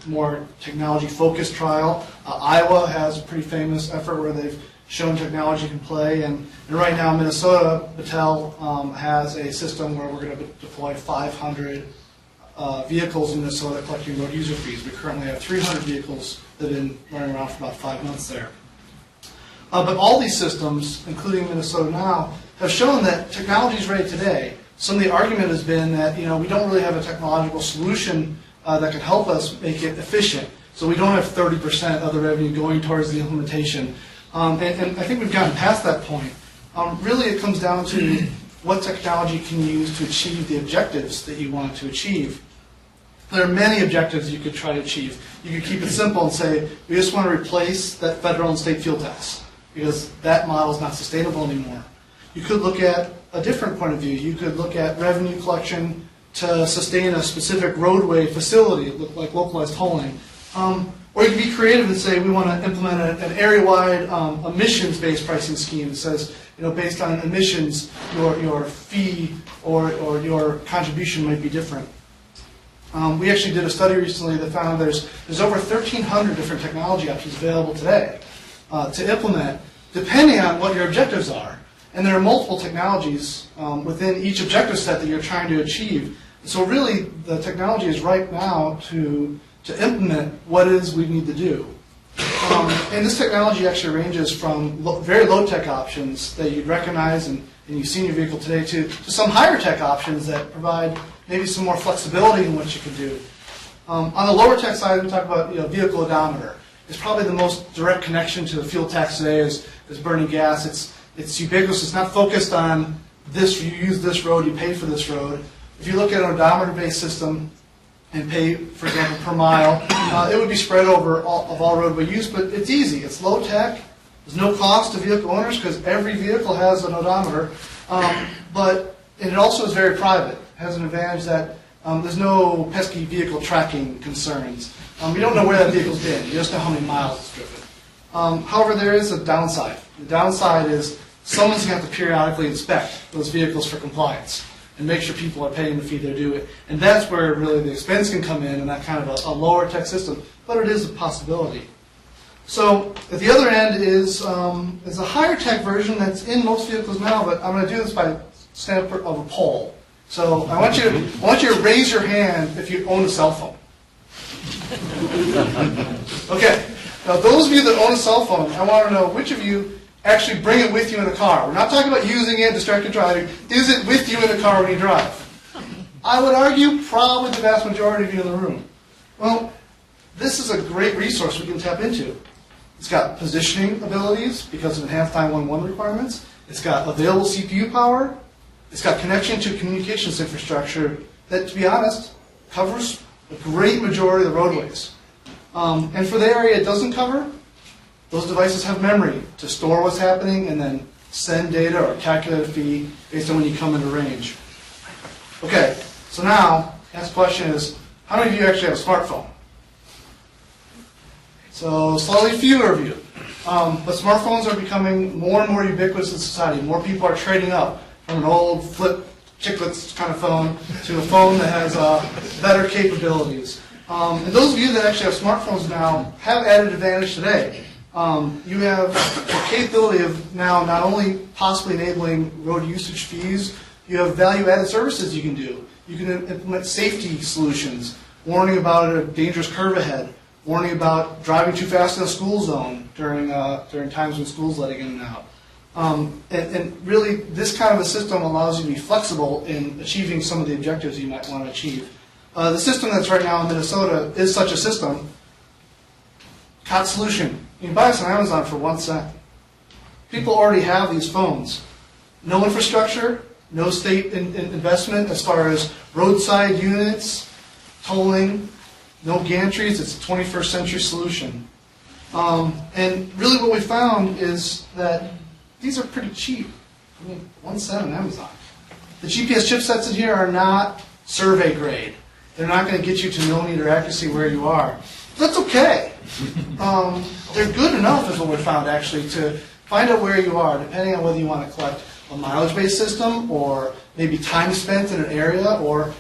more technology-focused trial. Iowa has a pretty famous effort where they've shown technology can play, and right now Minnesota, Battelle has a system where we're going to deploy 500 vehicles in Minnesota collecting road user fees. We currently have 300 vehicles that have been running around for about 5 months there. But all these systems, including Minnesota now, have shown that technology is ready today. Some of the argument has been that we don't really have a technological solution that could help us make it efficient. So we don't have 30% of the revenue going towards the implementation. And I think we've gotten past that point. Really it comes down to what technology can you use to achieve the objectives that you want to achieve. There are many objectives you could try to achieve. You could keep it simple and say, we just want to replace that federal and state fuel tax, because that model is not sustainable anymore. You could look at a different point of view. You could look at revenue collection to sustain a specific roadway facility, like localized tolling. Or you can be creative and say we want to implement an area-wide emissions-based pricing scheme that says, based on emissions, your fee or your contribution might be different. We actually did a study recently that found there's over 1,300 different technology options available today to implement, depending on what your objectives are. And there are multiple technologies within each objective set that you're trying to achieve. So really, the technology is right now to implement what it is we need to do. And this technology actually ranges from very low-tech options that you'd recognize and you've seen your vehicle today to some higher-tech options that provide maybe some more flexibility in what you can do. On the lower-tech side, we talk about vehicle odometer. It's probably the most direct connection to the fuel tax today is burning gas. It's ubiquitous. It's not focused on this. You use this road, you pay for this road. If you look at an odometer-based system and pay, for example, per mile, it would be spread over all roadway use, but it's easy. It's low-tech. There's no cost to vehicle owners because every vehicle has an odometer, but it also is very private. It has an advantage that There's no pesky vehicle tracking concerns. You don't know where that vehicle's been. You just know how many miles it's driven. However, there is a downside. The downside is someone's going to have to periodically inspect those vehicles for compliance and make sure people are paying the fee they're due. And that's where really the expense can come in that kind of a lower tech system, but it is a possibility. So at the other end is a higher tech version that's in most vehicles now, but I'm going to do this by standpoint of a poll. So I want you to raise your hand if you own a cell phone. Okay. Now those of you that own a cell phone, I want to know which of you actually bring it with you in the car. We're not talking about using it, distracted driving. Is it with you in the car when you drive? I would argue probably the vast majority of you in the room. Well, this is a great resource we can tap into. It's got positioning abilities because of enhanced 911 requirements. It's got available CPU power. It's got connection to communications infrastructure that, to be honest, covers a great majority of the roadways. And for the area it doesn't cover, those devices have memory to store what's happening and then send data or calculate a fee based on when you come into range. Okay, so now, next question is, how many of you actually have a smartphone? So slightly fewer of you. But smartphones are becoming more and more ubiquitous in society. More people are trading up from an old flip chiclets kind of phone to a phone that has better capabilities. And those of you that actually have smartphones now have added advantage today. You have the capability of now not only possibly enabling road usage fees, you have value-added services you can do. You can implement safety solutions, warning about a dangerous curve ahead, warning about driving too fast in a school zone during times when school's letting in and out. And really, this kind of a system allows you to be flexible in achieving some of the objectives you might want to achieve. The system that's right now in Minnesota is such a system. COT solution. You can buy this on Amazon for 1 cent. People already have these phones. No infrastructure, no state investment as far as roadside units, tolling, no gantries. It's a 21st century solution. And really what we found is that these are pretty cheap. I mean, 1 cent on Amazon. The GPS chipsets in here are not survey grade. They're not going to get you to millimeter accuracy where you are. That's okay. They're good enough is what we found actually to find out where you are, depending on whether you want to collect a mileage-based system or maybe time spent in an area or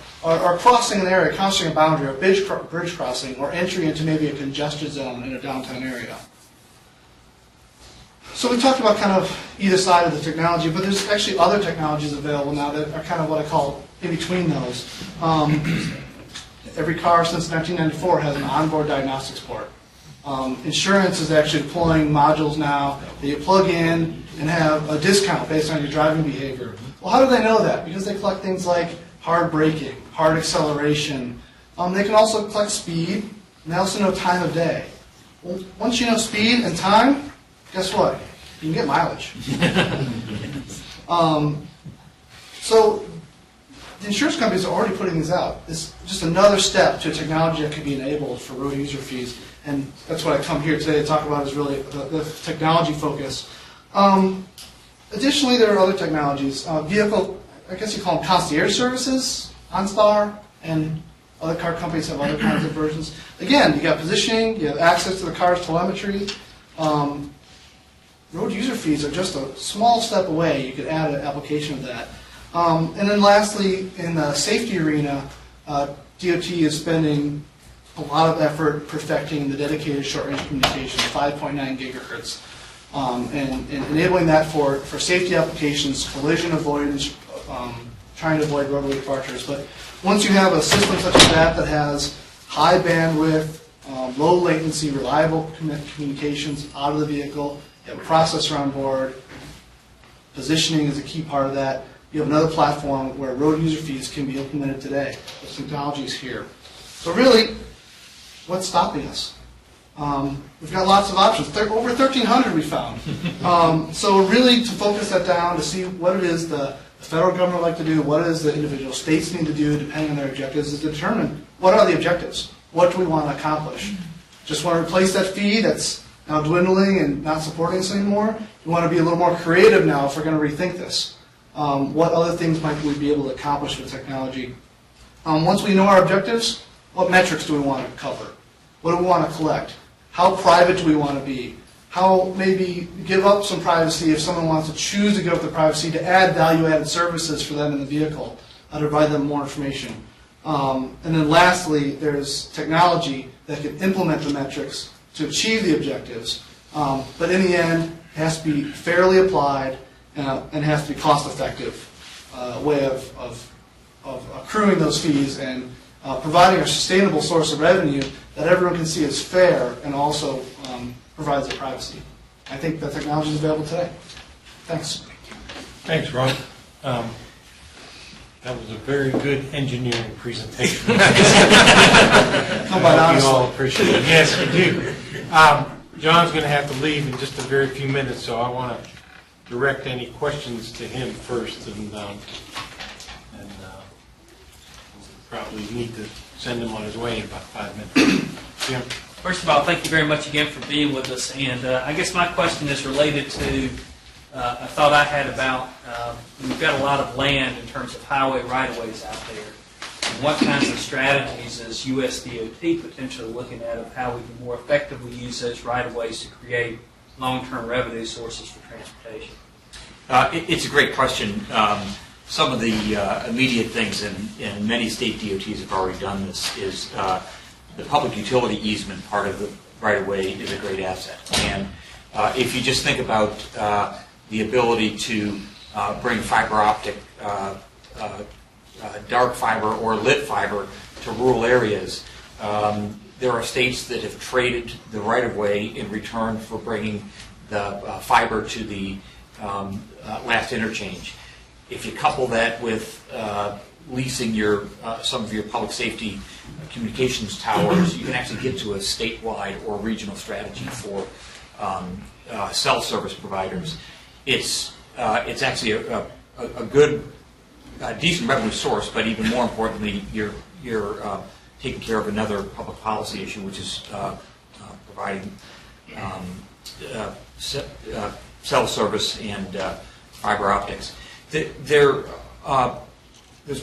crossing an area, crossing a boundary, or bridge crossing, or entry into maybe a congested zone in a downtown area. So we talked about kind of either side of the technology, but there's actually other technologies available now that are kind of what I call in between those. Every car since 1994 has an onboard diagnostics port. Insurance is actually deploying modules now that you plug in and have a discount based on your driving behavior. Well, how do they know that? Because they collect things like hard braking, hard acceleration. They can also collect speed, and they also know time of day. Well, once you know speed and time, guess what? You can get mileage. So the insurance companies are already putting these out. It's just another step to technology that can be enabled for road user fees. And that's what I come here today to talk about is really the technology focus. Additionally, there are other technologies. Vehicle, I guess you call them concierge services, OnStar, and other car companies have other kinds of versions. Again, you got positioning, you have access to the car's telemetry. Road user fees are just a small step away. You could add an application of that. And then lastly, in the safety arena, DOT is spending a lot of effort perfecting the dedicated short-range communication, 5.9 gigahertz, and enabling that for safety applications, collision avoidance, trying to avoid roadway departures. But once you have a system such as that that has high bandwidth, low latency, reliable communications out of the vehicle, you have a processor on board, positioning is a key part of that. You have another platform where road user fees can be implemented today. The technology is here. So really, what's stopping us? We've got lots of options. Over 1,300 we found. So really to focus that down, to see what it is the federal government would like to do, what it is the individual states need to do depending on their objectives, is to determine what are the objectives. What do we want to accomplish? Just want to replace that fee that's now dwindling and not supporting us anymore? We want to be a little more creative now if we're going to rethink this. What other things might we be able to accomplish with technology? once we know our objectives, what metrics do we want to cover? What do we want to collect? How private do we want to be? How maybe give up some privacy if someone wants to choose to give up the privacy to add value-added services for them in the vehicle, to provide them more information. And then lastly, there's technology that can implement the metrics to achieve the objectives. But in the end, it has to be fairly applied and has to be cost-effective way of accruing those fees and providing a sustainable source of revenue that everyone can see as fair and also provides their privacy. I think the technology is available today. Thanks. Thanks, Ron. That was a very good engineering presentation. Come I by hope you all honestly. appreciate it. Yes, we do. John's going to have to leave in just a very few minutes, so I want to direct any questions to him first, and we'll probably need to send him on his way in about 5 minutes. Jim? First of all, thank you very much again for being with us. And I guess my question is related to a thought I had about we've got a lot of land in terms of highway right-of-ways out there. And what kinds of strategies is USDOT potentially looking at of how we can more effectively use those right-of-ways to create long-term revenue sources for transportation? It's a great question. Some of the immediate things, and many state DOTs have already done this, is the public utility easement part of the right-of-way is a great asset. And if you just think about the ability to bring fiber optic, dark fiber or lit fiber to rural areas, there are states that have traded the right-of-way in return for bringing the fiber to the last interchange. If you couple that with leasing some of your public safety communications towers, you can actually get to a statewide or regional strategy for cell service providers. It's actually a good, decent revenue source, but even more importantly, you're taking care of another public policy issue, which is providing cell service and fiber optics. There's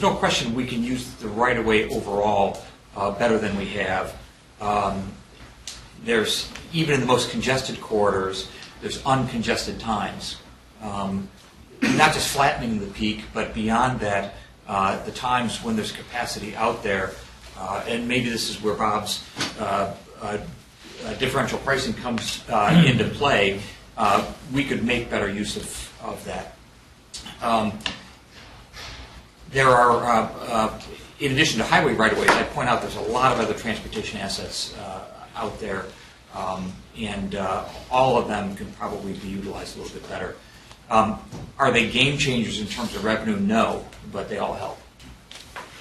no question we can use the right-of-way overall better than we have. There's, even in the most congested corridors, there's uncongested times. Not just flattening the peak, but beyond that, the times when there's capacity out there, and maybe this is where Bob's differential pricing comes into play, we could make better use of that. There are, in addition to highway right-of-ways, I'd point out there's a lot of other transportation assets out there, and all of them can probably be utilized a little bit better. Are they game changers in terms of revenue? No, but they all help.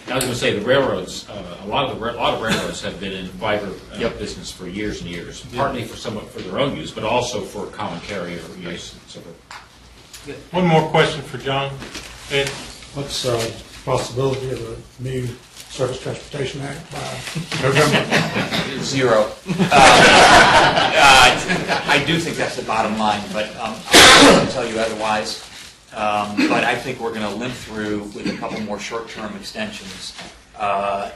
I was going to say the railroads. A lot of railroads have been in fiber business for years and years. Partly for their own use, but also for common carrier use. So One more question for John. Ed? What's the possibility of a new Surface Transportation Act by November? Zero. I do think that's the bottom line, but I'm not going to tell you otherwise. But I think we're going to limp through with a couple more short-term extensions.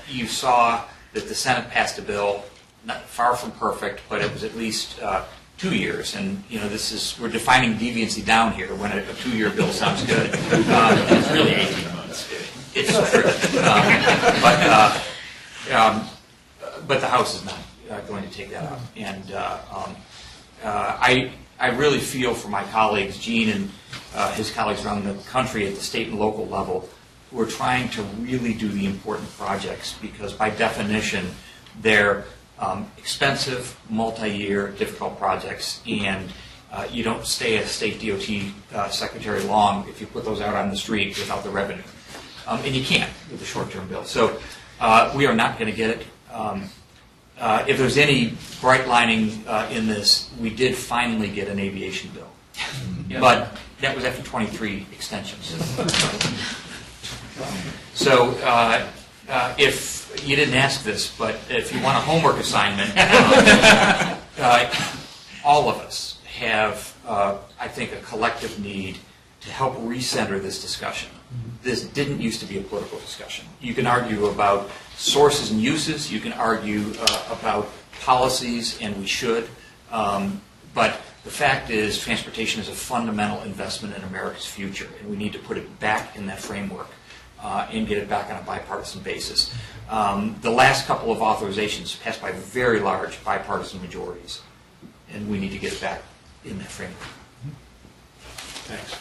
You saw that the Senate passed a bill, not far from perfect, but it was at least 2 years. And we're defining deviancy down here when a 2-year bill sounds good. it's really 18 months. It's true. But the House is not going to take that up. And I really feel for my colleagues, Gene and his colleagues around the country at the state and local level, who are trying to really do the important projects because by definition they're expensive, multi-year, difficult projects, and you don't stay a state DOT secretary long if you put those out on the street without the revenue. And you can't with the short-term bill. So we are not going to get it. If there's any bright lining in this, we did finally get an aviation bill. Yeah. But that was after 23 extensions. So if you didn't ask this, but if you want a homework assignment, all of us have, I think, a collective need to help recenter this discussion. This didn't used to be a political discussion. You can argue about sources and uses. You can argue about policies, and we should. But the fact is, transportation is a fundamental investment in America's future, and we need to put it back in that framework and get it back on a bipartisan basis. The last couple of authorizations passed by very large bipartisan majorities, and we need to get it back in that framework. Thanks.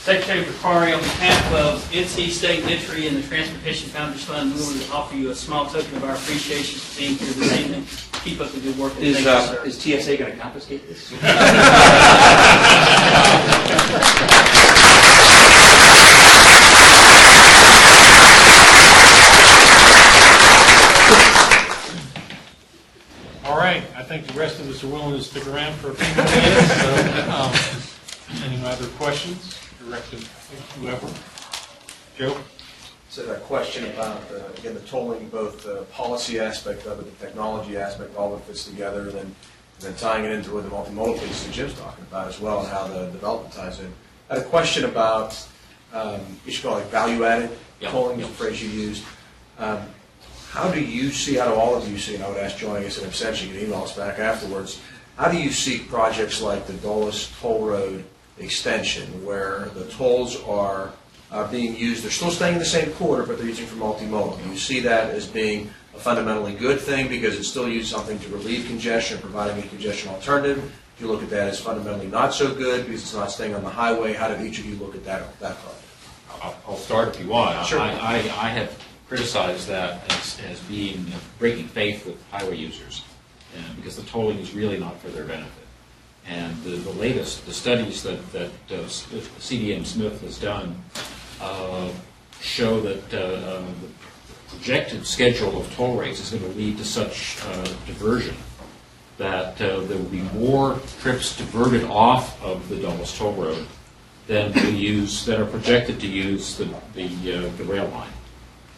Secretary Porcari, on behalf of NC State Entry and the Transportation Founders Fund, we want to offer you a small token of our appreciation for being here this evening. Keep up the good work. Is Thank you, sir. TSA going to confiscate this? All right, I think the rest of us are willing to stick around for a few more minutes. So, any other questions? Directed whoever. Joe? So a question about, again, the tolling, both the policy aspect of it, the technology aspect, all of it fits together, and then tying it into the multimodal piece that Jim's talking about as well, and how the development ties in. I had a question about, you should call it value-added tolling, is the phrase you used. How do you see, how do all of you see, and I would ask Joe, I guess, in absentia, you can email us back afterwards, how do you see projects like the Dulles Toll Road extension, where the tolls are being used, they're still staying in the same quarter, but they're using for multimodal? Do you see that as being a fundamentally good thing because it's still used something to relieve congestion, providing a congestion alternative? Do you look at that as fundamentally not so good because it's not staying on the highway? How do each of you look at that project? I'll start if you want. Sure. I have criticized that as being breaking faith with highway users, because the tolling is really not for their benefit. And the latest, the studies that CDM Smith has done show that the projected schedule of toll rates is going to lead to such diversion that there will be more trips diverted off of the Dulles Toll Road than are projected to use the rail line,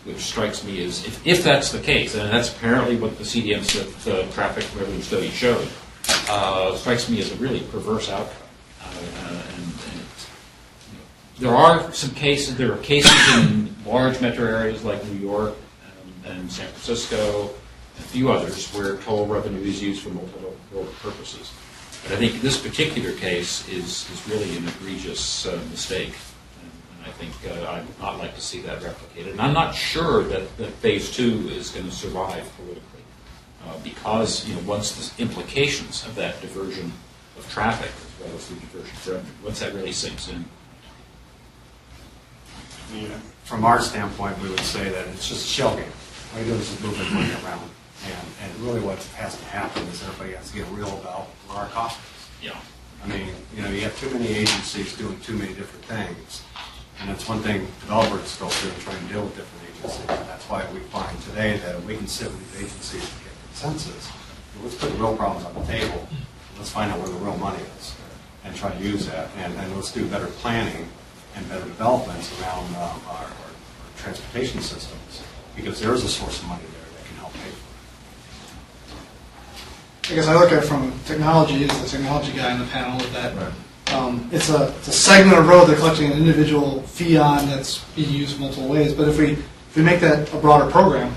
which strikes me as, if that's the case, and that's apparently what the CDM Smith traffic revenue study showed, strikes me as a really perverse outcome. There are cases in large metro areas like New York and San Francisco, and a few others, where toll revenue is used for multiple purposes. But I think this particular case is really an egregious mistake, and I think I'd not like to see that replicated. And I'm not sure that Phase 2 is going to survive politically. Because once the implications of that diversion of traffic, as well as the diversion of revenue, once that really sinks in. Yeah. From our standpoint, we would say that it's just a shell game. All you're doing is moving money around. And really what has to happen is everybody has to get real about where our cost is. Yeah. I mean, you have too many agencies doing too many different things. And it's one thing developers go through and try and deal with different agencies. And that's why we find today that if we can sit with these agencies and get consensus, let's put the real problems on the table. Let's find out where the real money is and try to use that. And let's do better planning and better developments around our transportation systems, because there is a source of money there that can help pay for it. I guess I look at it from technology, as the technology guy in the panel, that it's a segment of road they're collecting an individual fee on that's being used in multiple ways. But if we make that a broader program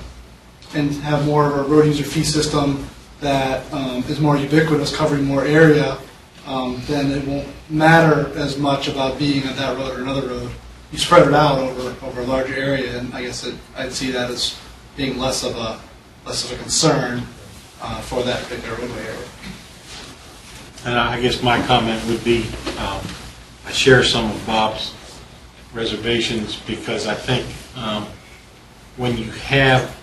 and have more of a road user fee system that is more ubiquitous, covering more area, then it won't matter as much about being at that road or another road. You spread it out over a larger area, and I guess I'd see that as being less of a concern for that particular roadway area. And I guess my comment would be, I share some of Bob's reservations, because I think when you have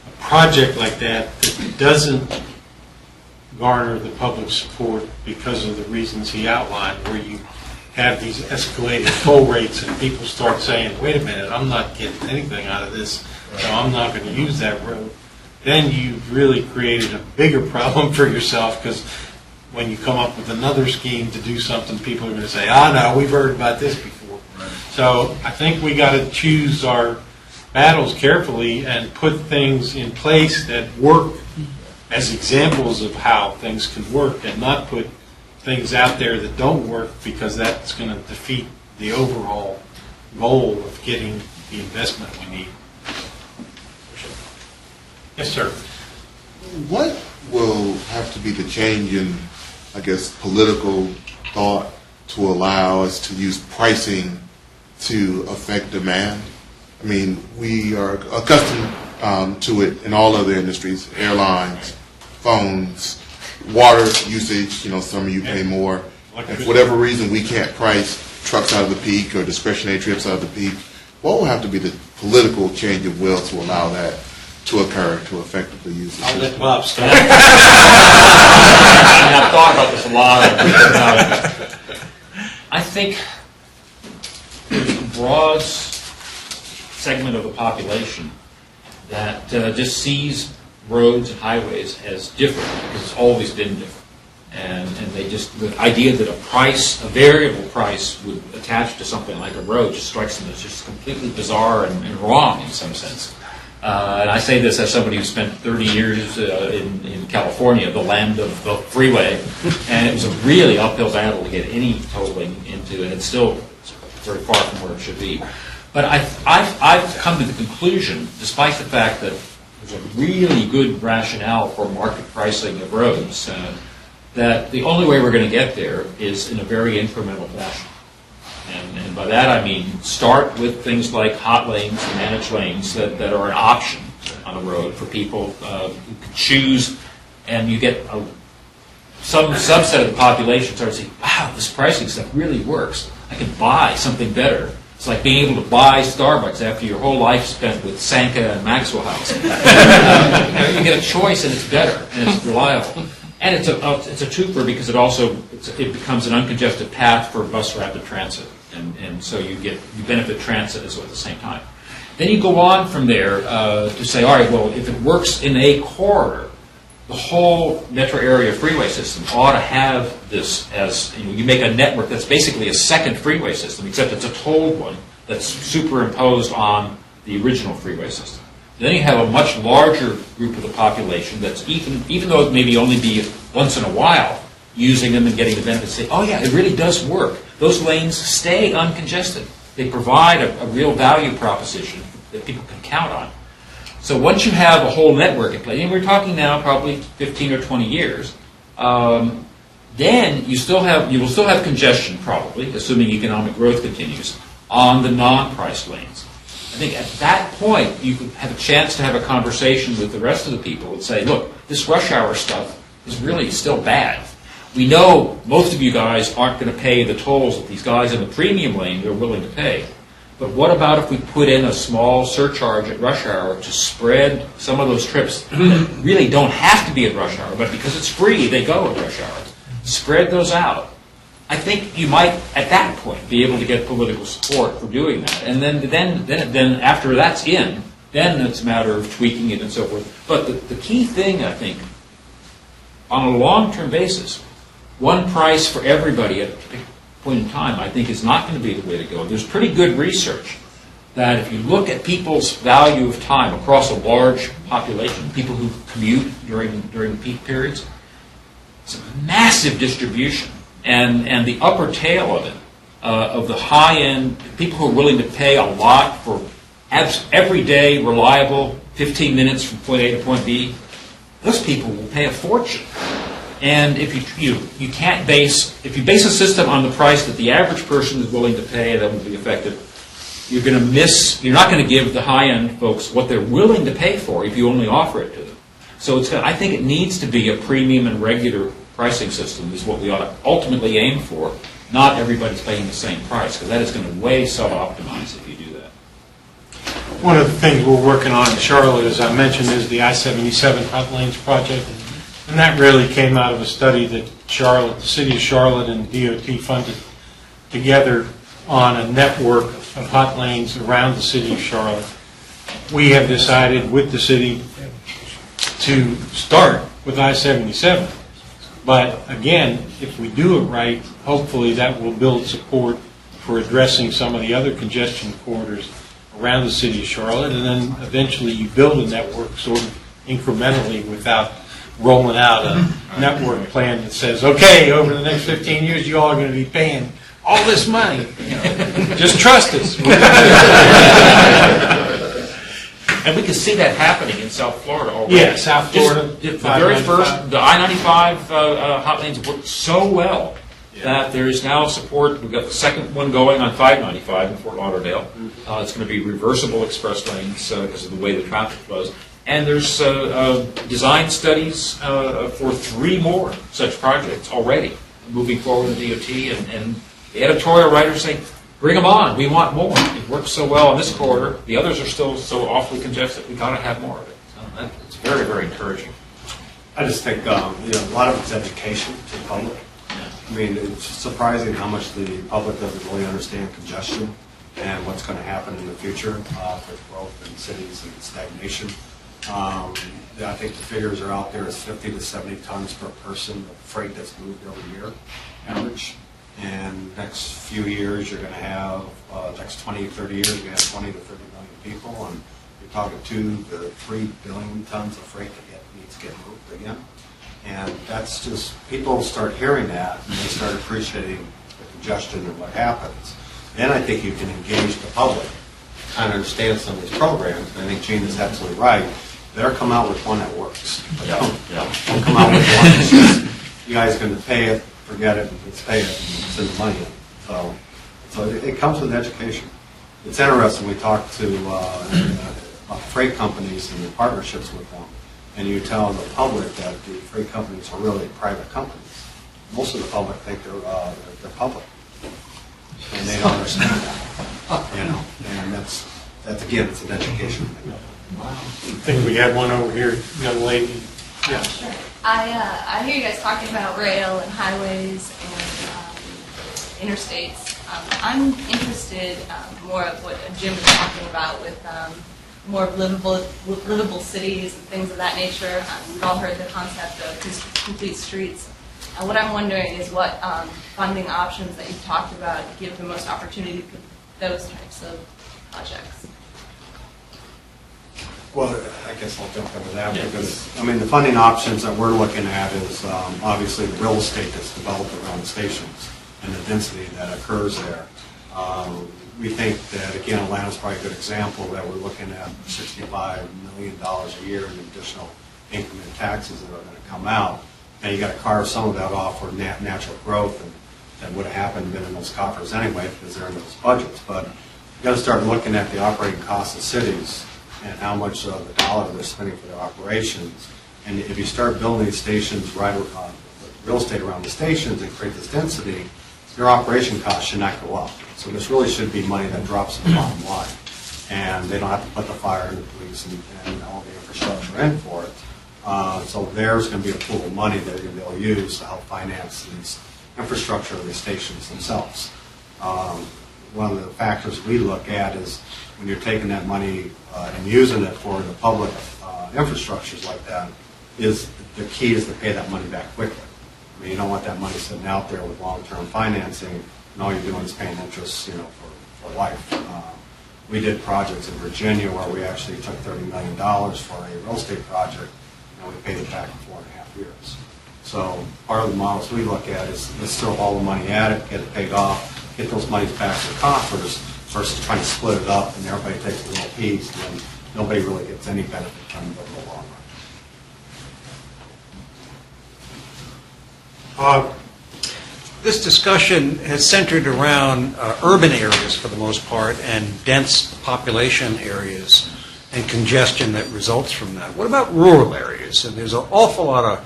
a project like that doesn't garner the public support because of the reasons he outlined, where you have these escalated toll rates and people start saying, wait a minute, I'm not getting anything out of this, so I'm not going to use that road, then you've really created a bigger problem for yourself, because when you come up with another scheme to do something, people are going to say, no, we've heard about this before. Right. So I think we got to choose our battles carefully and put things in place that work as examples of how things can work, and not put things out there that don't work, because that's going to defeat the overall goal of getting the investment we need. Yes, sir. What will have to be the change in, I guess, political thought to allow us to use pricing to affect demand? I mean, we are accustomed to it in all other industries, airlines, phones, water usage. You know, some of you pay more. And for whatever reason, we can't price trucks out of the peak or discretionary trips out of the peak. What will have to be the political change of will to allow that to occur, to effectively use the I'll let system? Bob start. I've thought about this a lot. I think there's a broad segment of the population that just sees roads and highways as different, because it's always been different. And they just, the idea that a variable price would attach to something like a road just strikes them as just completely bizarre and wrong in some sense. And I say this as somebody who spent 30 years in California, the land of the freeway, and it was a really uphill battle to get any tolling into, and it's still very far from where it should be. But I've come to the conclusion, despite the fact that there's a really good rationale for market pricing of roads, that the only way we're going to get there is in a very incremental fashion. And by that I mean start with things like hot lanes, managed lanes that are an option on a road for people who can choose, and you get some subset of the population starts saying, wow, this pricing stuff really works. I can buy something better. It's like being able to buy Starbucks after your whole life spent with Sanka and Maxwell House. You get a choice, and it's better, and it's reliable. And it's a twofer, because it becomes an uncongested path for bus rapid transit, and so you benefit transit as well at the same time. Then you go on from there to say, all right, well, if it works in a corridor, the whole metro area freeway system ought to have this as, you make a network that's basically a second freeway system, except it's a tolled one that's superimposed on the original freeway system. Then you have a much larger group of the population that's even though it maybe only be once in a while, using them and getting the benefits, say, oh yeah, it really does work. Those lanes stay uncongested. They provide a real value proposition that people can count on. So once you have a whole network in place, and we're talking now probably 15 or 20 years, then you will still have congestion probably, assuming economic growth continues, on the non-price lanes. I think at that point, you could have a chance to have a conversation with the rest of the people and say, look, this rush hour stuff is really still bad. We know most of you guys aren't going to pay the tolls that these guys in the premium lane are willing to pay. But what about if we put in a small surcharge at rush hour to spread some of those trips that really don't have to be at rush hour, but because it's free, they go at rush hour. Spread those out. I think you might, at that point, be able to get political support for doing that. And then after that's in, then it's a matter of tweaking it and so forth. But the key thing, I think, on a long-term basis, one price for everybody at a point in time, I think, is not going to be the way to go. There's pretty good research that if you look at people's value of time across a large population, people who commute during peak periods, it's a massive distribution. And the upper tail of it, of the high-end, people who are willing to pay a lot for everyday, reliable, 15 minutes from point A to point B, those people will pay a fortune. And if you base a system on the price that the average person is willing to pay, that will be effective, you're not going to give the high-end folks what they're willing to pay for if you only offer it to them. So I think it needs to be a premium and regular pricing system is what we ought to ultimately aim for. Not everybody's paying the same price, because that is going to way sub-optimize if you do that. One of the things we're working on in Charlotte, as I mentioned, is the I-77 Hot Lanes project. And that really came out of a study that the city of Charlotte and DOT funded together on a network of hot lanes around the city of Charlotte. We have decided with the city to start with I-77. But again, if we do it right, hopefully that will build support for addressing some of the other congestion corridors around the city of Charlotte, and then eventually you build a network sort of incrementally without rolling out a network plan that says, okay, over the next 15 years, you all are going to be paying all this money. Just trust us. And we can see that happening in South Florida already. Yeah, South Florida. The very first, the I-95 hot lanes worked so well that there is now support. We've got the second one going on 595 in Fort Lauderdale. It's going to be reversible express lanes because of the way the traffic flows. And there's design studies for 3 more such projects already moving forward in DOT. And the editorial writers say, bring them on. We want more. It works so well in this corridor. The others are still so awfully congested. We got to have more of it. So it's very, very encouraging. I just think, a lot of it's education to the public. I mean, it's surprising how much the public doesn't really understand congestion and what's going to happen in the future for growth in cities and stagnation. I think the figures are out there as 50 to 70 tons per person of freight that's moved every year, average. And next few years, you're going to have, next 20, 30 years, you're going to have 20 to 30 million people, and you're talking 2 to 3 billion tons of freight that needs to get moved again. And that's just, people start hearing that, and they start appreciating the congestion and what happens. Then I think you can engage the public, kind of understand some of these programs, and I think Gene is absolutely right. Better come out with one that works. Don't come out with one that's just, you guys are going to pay it, forget it, let's pay it, and send the money in. So it comes with education. It's interesting, we talk to freight companies and the partnerships with them, and you tell the public that the freight companies are really private companies. Most of the public think they're public, and they don't understand that. And that's again, it's an education thing. I think we had one over here, young lady. Yeah. Sure. I hear you guys talking about rail and highways and interstates. I'm interested more of what Jim was talking about with more livable cities and things of that nature. We've all heard the concept of complete streets. What I'm wondering is what funding options that you've talked about give the most opportunity for those types of projects. Well, I guess I'll jump into that because, I mean, the funding options that we're looking at is obviously the real estate that's developed around the stations and the density that occurs there. We think that, again, Atlanta's probably a good example that we're looking at $65 million a year in additional increment taxes that are going to come out. And you got to carve some of that off for natural growth, and that would have happened been in those coffers anyway because they're in those budgets. But you got to start looking at the operating costs of cities and how much of the dollar they're spending for their operations. And if you start building these stations right around, real estate around the stations and create this density, your operation costs should not go up. So this really should be money that drops to the bottom line. And they don't have to put the fire and the police and all the infrastructure in for it. So there's going to be a pool of money that they'll use to help finance these infrastructure of the stations themselves. One of the factors we look at is when you're taking that money and using it for the public infrastructures like that, is the key is to pay that money back quickly. I mean, you don't want that money sitting out there with long-term financing, and all you're doing is paying interest, for life. We did projects in Virginia where we actually took $30 million for a real estate project, and we paid it back in 4.5 years. So part of the models we look at is let's throw all the money at it, get it paid off, get those monies back to the coffers, versus trying to split it up and everybody takes a little piece, and then nobody really gets any benefit from it over the long run. This discussion has centered around urban areas for the most part and dense population areas and congestion that results from that. What about rural areas? And there's an awful lot of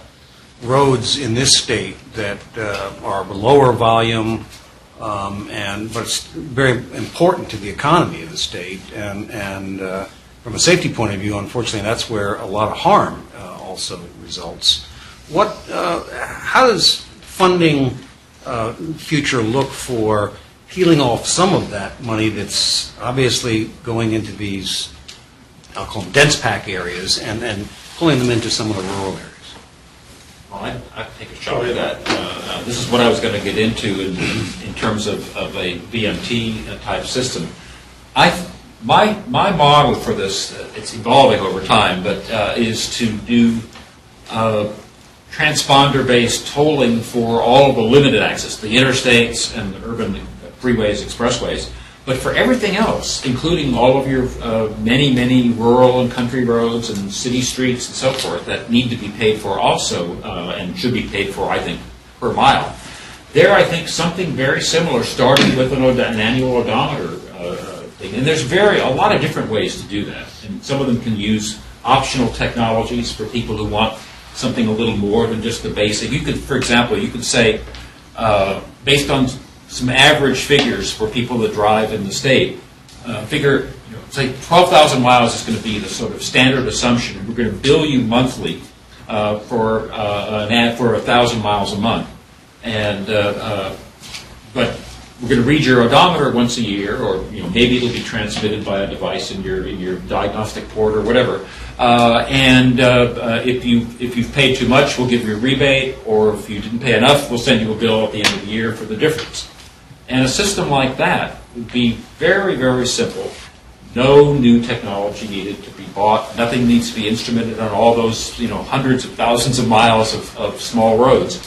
roads in this state that are lower volume, but it's very important to the economy of the state. And from a safety point of view, unfortunately, that's where a lot of harm also results. How does funding future look for peeling off some of that money that's obviously going into these, I'll call them dense pack areas, and pulling them into some of the rural areas? Well, I take a shot at that. This is what I was going to get into in terms of a VMT type system. I My model for this, it's evolving over time, but is to do transponder-based tolling for all of the limited access, the interstates and the urban freeways, expressways. But for everything else, including all of your many, many rural and country roads and city streets and so forth that need to be paid for also and should be paid for, I think, per mile. There, I think something very similar, starting with an annual odometer thing. And there's a lot of different ways to do that. And some of them can use optional technologies for people who want something a little more than just the basic. You could, for example, you could say, based on some average figures for people that drive in the state, say 12,000 miles is going to be the sort of standard assumption. We're going to bill you monthly for 1,000 miles a month. And but we're going to read your odometer once a year, or maybe it'll be transmitted by a device in your diagnostic port or whatever. If you've paid too much, we'll give you a rebate, or if you didn't pay enough, we'll send you a bill at the end of the year for the difference. And a system like that would be very, very simple. No new technology needed to be bought. Nothing needs to be instrumented on all those hundreds of thousands of miles of small roads,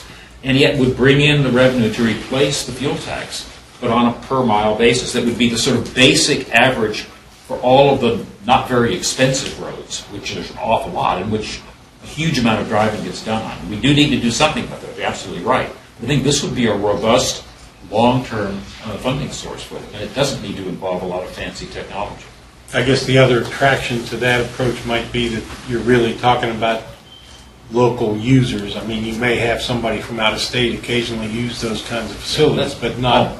and yet would bring in the revenue to replace the fuel tax, but on a per mile basis. That would be the sort of basic average for all of the not very expensive roads, which is an awful lot, in which a huge amount of driving gets done on. We do need to do something about that. You're absolutely right. I think this would be a robust, long-term funding source for it, and it doesn't need to involve a lot of fancy technology. I guess the other attraction to that approach might be that you're really talking about local users. I mean, you may have somebody from out of state occasionally use those kinds of facilities, but not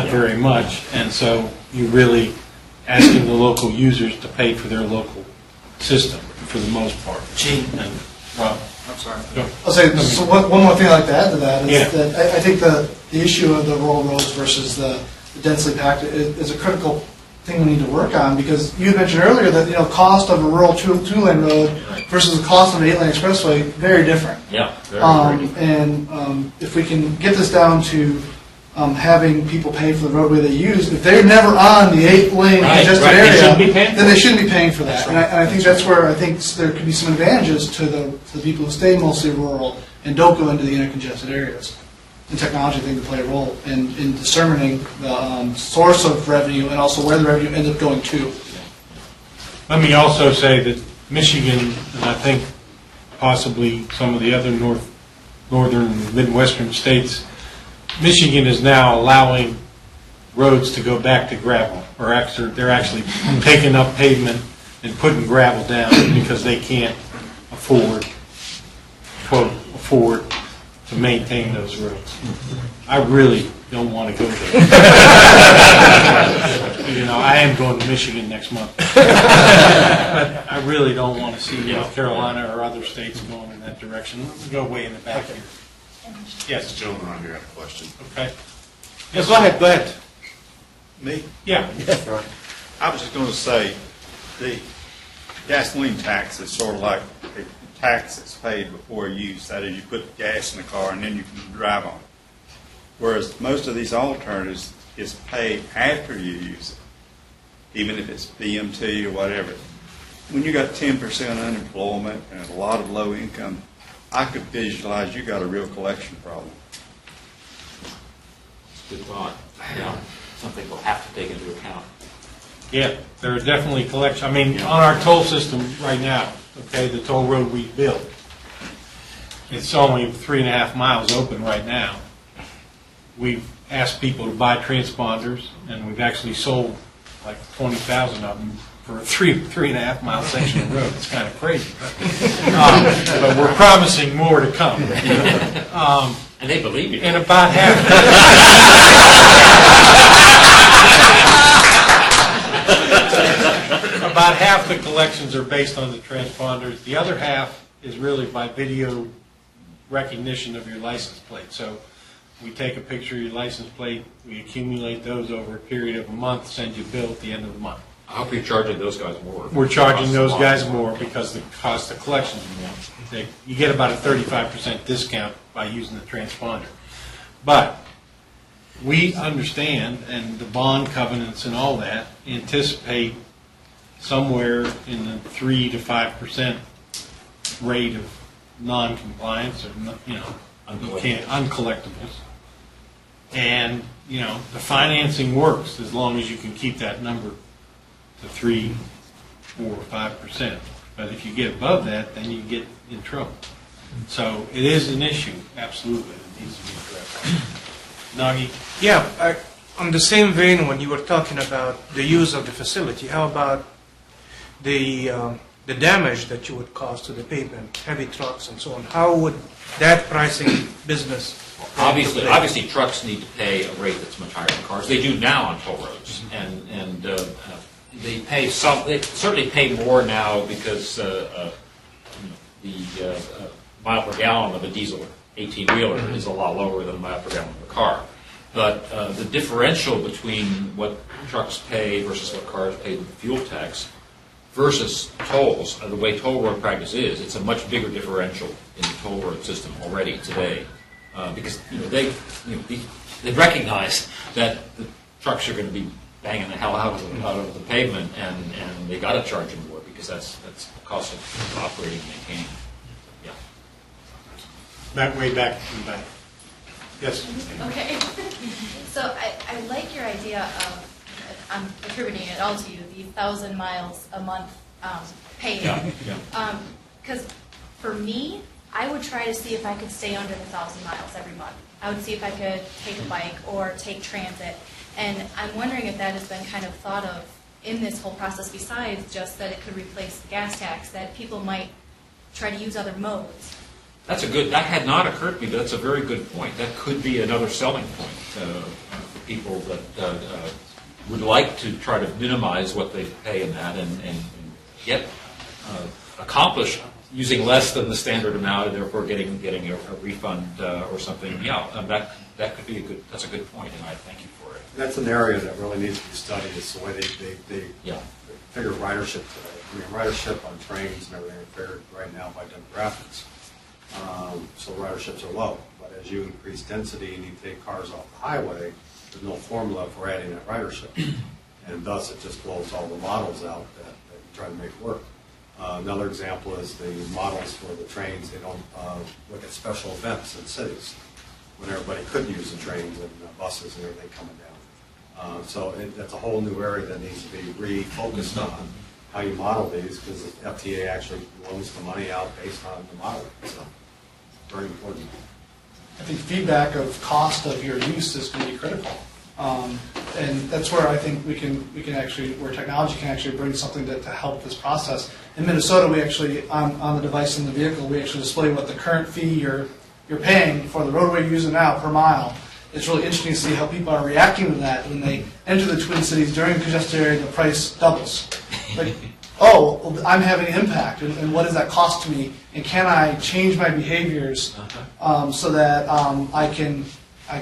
very much. And so you're really asking the local users to pay for their local system for the most part. Gene and Rob. I'm sorry. I'll say, so one more thing I'd like to add to that is that I think the issue of the rural roads versus the densely packed is a critical thing we need to work on, because you had mentioned earlier that cost of a rural two-lane road versus the cost of an 8-lane expressway, very different. Yeah. And if we can get this down to having people pay for the roadway they use, if they're never on the 8-lane congested area, then they shouldn't be paying for that. And I think that's where I think there could be some advantages to the people who stay mostly rural and don't go into the intercongested areas. And technology, I think, to play a role in determining the source of revenue and also where the revenue ends up going to. Let me also say that Michigan, and I think possibly some of the other northern Midwestern states, Michigan is now allowing roads to go back to gravel, or they're actually taking up pavement and putting gravel down because they can't afford to maintain those roads. I really don't want to go there. I am going to Michigan next month. But I really don't want to see North Carolina or other states going in that direction. Let me go way in the back here. Yes. The gentleman on here had a question. Okay. Yes, go ahead. Me? Yeah. I was just going to say, the gasoline tax is sort of like a tax that's paid before use. That is, you put gas in the car and then you can drive on it. Whereas most of these alternatives is paid after you use it, even if it's BMT or whatever. When you got 10% unemployment and a lot of low income, I could visualize you got a real collection problem. Good thought. Yeah. Something we'll have to take into account. Yeah, there are definitely collections. I mean, on our toll system right now, okay, the toll road we built, it's only 3.5 miles open right now. We've asked people to buy transponders, and we've actually sold like 20,000 of them for a 3.5 mile section of road. It's kind of crazy. But we're promising more to come. And they believe you. And about half. About half the collections are based on the transponders. The other half is really by video recognition of your license plate. So we take a picture of your license plate, we accumulate those over a period of a month, send you a bill at the end of the month. I hope you're charging those guys more. We're charging those guys more because the cost of collection is more. You get about a 35% discount by using the transponder. But we understand, and the bond covenants and all that anticipate somewhere in the 3 to 5% rate of non-compliance, or uncollectibles. And the financing works as long as you can keep that number to 3, 4, 5%. But if you get above that, then you get in trouble. So it is an issue, absolutely, that needs to be addressed. Nagui? Yeah, on the same vein, when you were talking about the use of the facility, how about the damage that you would cause to the pavement, heavy trucks and so on? How would that pricing business? Obviously, trucks need to pay a rate that's much higher than cars. They do now on toll roads, and they pay some. They certainly pay more now because the mile per gallon of a diesel 18-wheeler is a lot lower than the mile per gallon of a car. But the differential between what trucks pay versus what cars pay with the fuel tax versus tolls, the way toll road practice is, it's a much bigger differential in the toll road system already today, because they recognize that the trucks are going to be banging the hell out of the pavement, and they got to charge them more because that's the cost of operating and maintaining. Yeah. Way back in the back. Yes. Okay. So I like your idea of, I'm attributing it all to you, the 1,000 miles a month pay. Because for me, I would try to see if I could stay under the 1,000 miles every month. I would see if I could take a bike or take transit. And I'm wondering if that has been kind of thought of in this whole process, besides just that it could replace the gas tax, that people might try to use other modes. That had not occurred to me, but that's a very good point. That could be another selling point for people that would like to try to minimize what they pay in that and get accomplish using less than the standard amount, and therefore getting a refund or something. Yeah, that could be that's a good point, and I thank you for it. That's an area that really needs to be studied. Is the way they figure ridership today. I mean, ridership on trains and everything are figured right now by demographics. So riderships are low, but as you increase density and you take cars off the highway, there's no formula for adding that ridership, and thus it just blows all the models out that you try to make work. Another example is the models for the trains. They don't look at special events in cities when everybody could use the trains and buses and everything coming down. So that's a whole new area that needs to be refocused on how you model these, because the FTA actually loans the money out based on the modeling. So very important. I think feedback of cost of your use is going to be critical, and that's where I think we can actually, where technology can actually bring something to help this process. In Minnesota, we actually on the device in the vehicle, we actually display what the current fee you're paying for the roadway you're using now per mile. It's really interesting to see how people are reacting to that when they enter the Twin Cities during a congested area. The price doubles. Like, oh, I'm having an impact, and what does that cost to me? And can I change my behaviors so that I can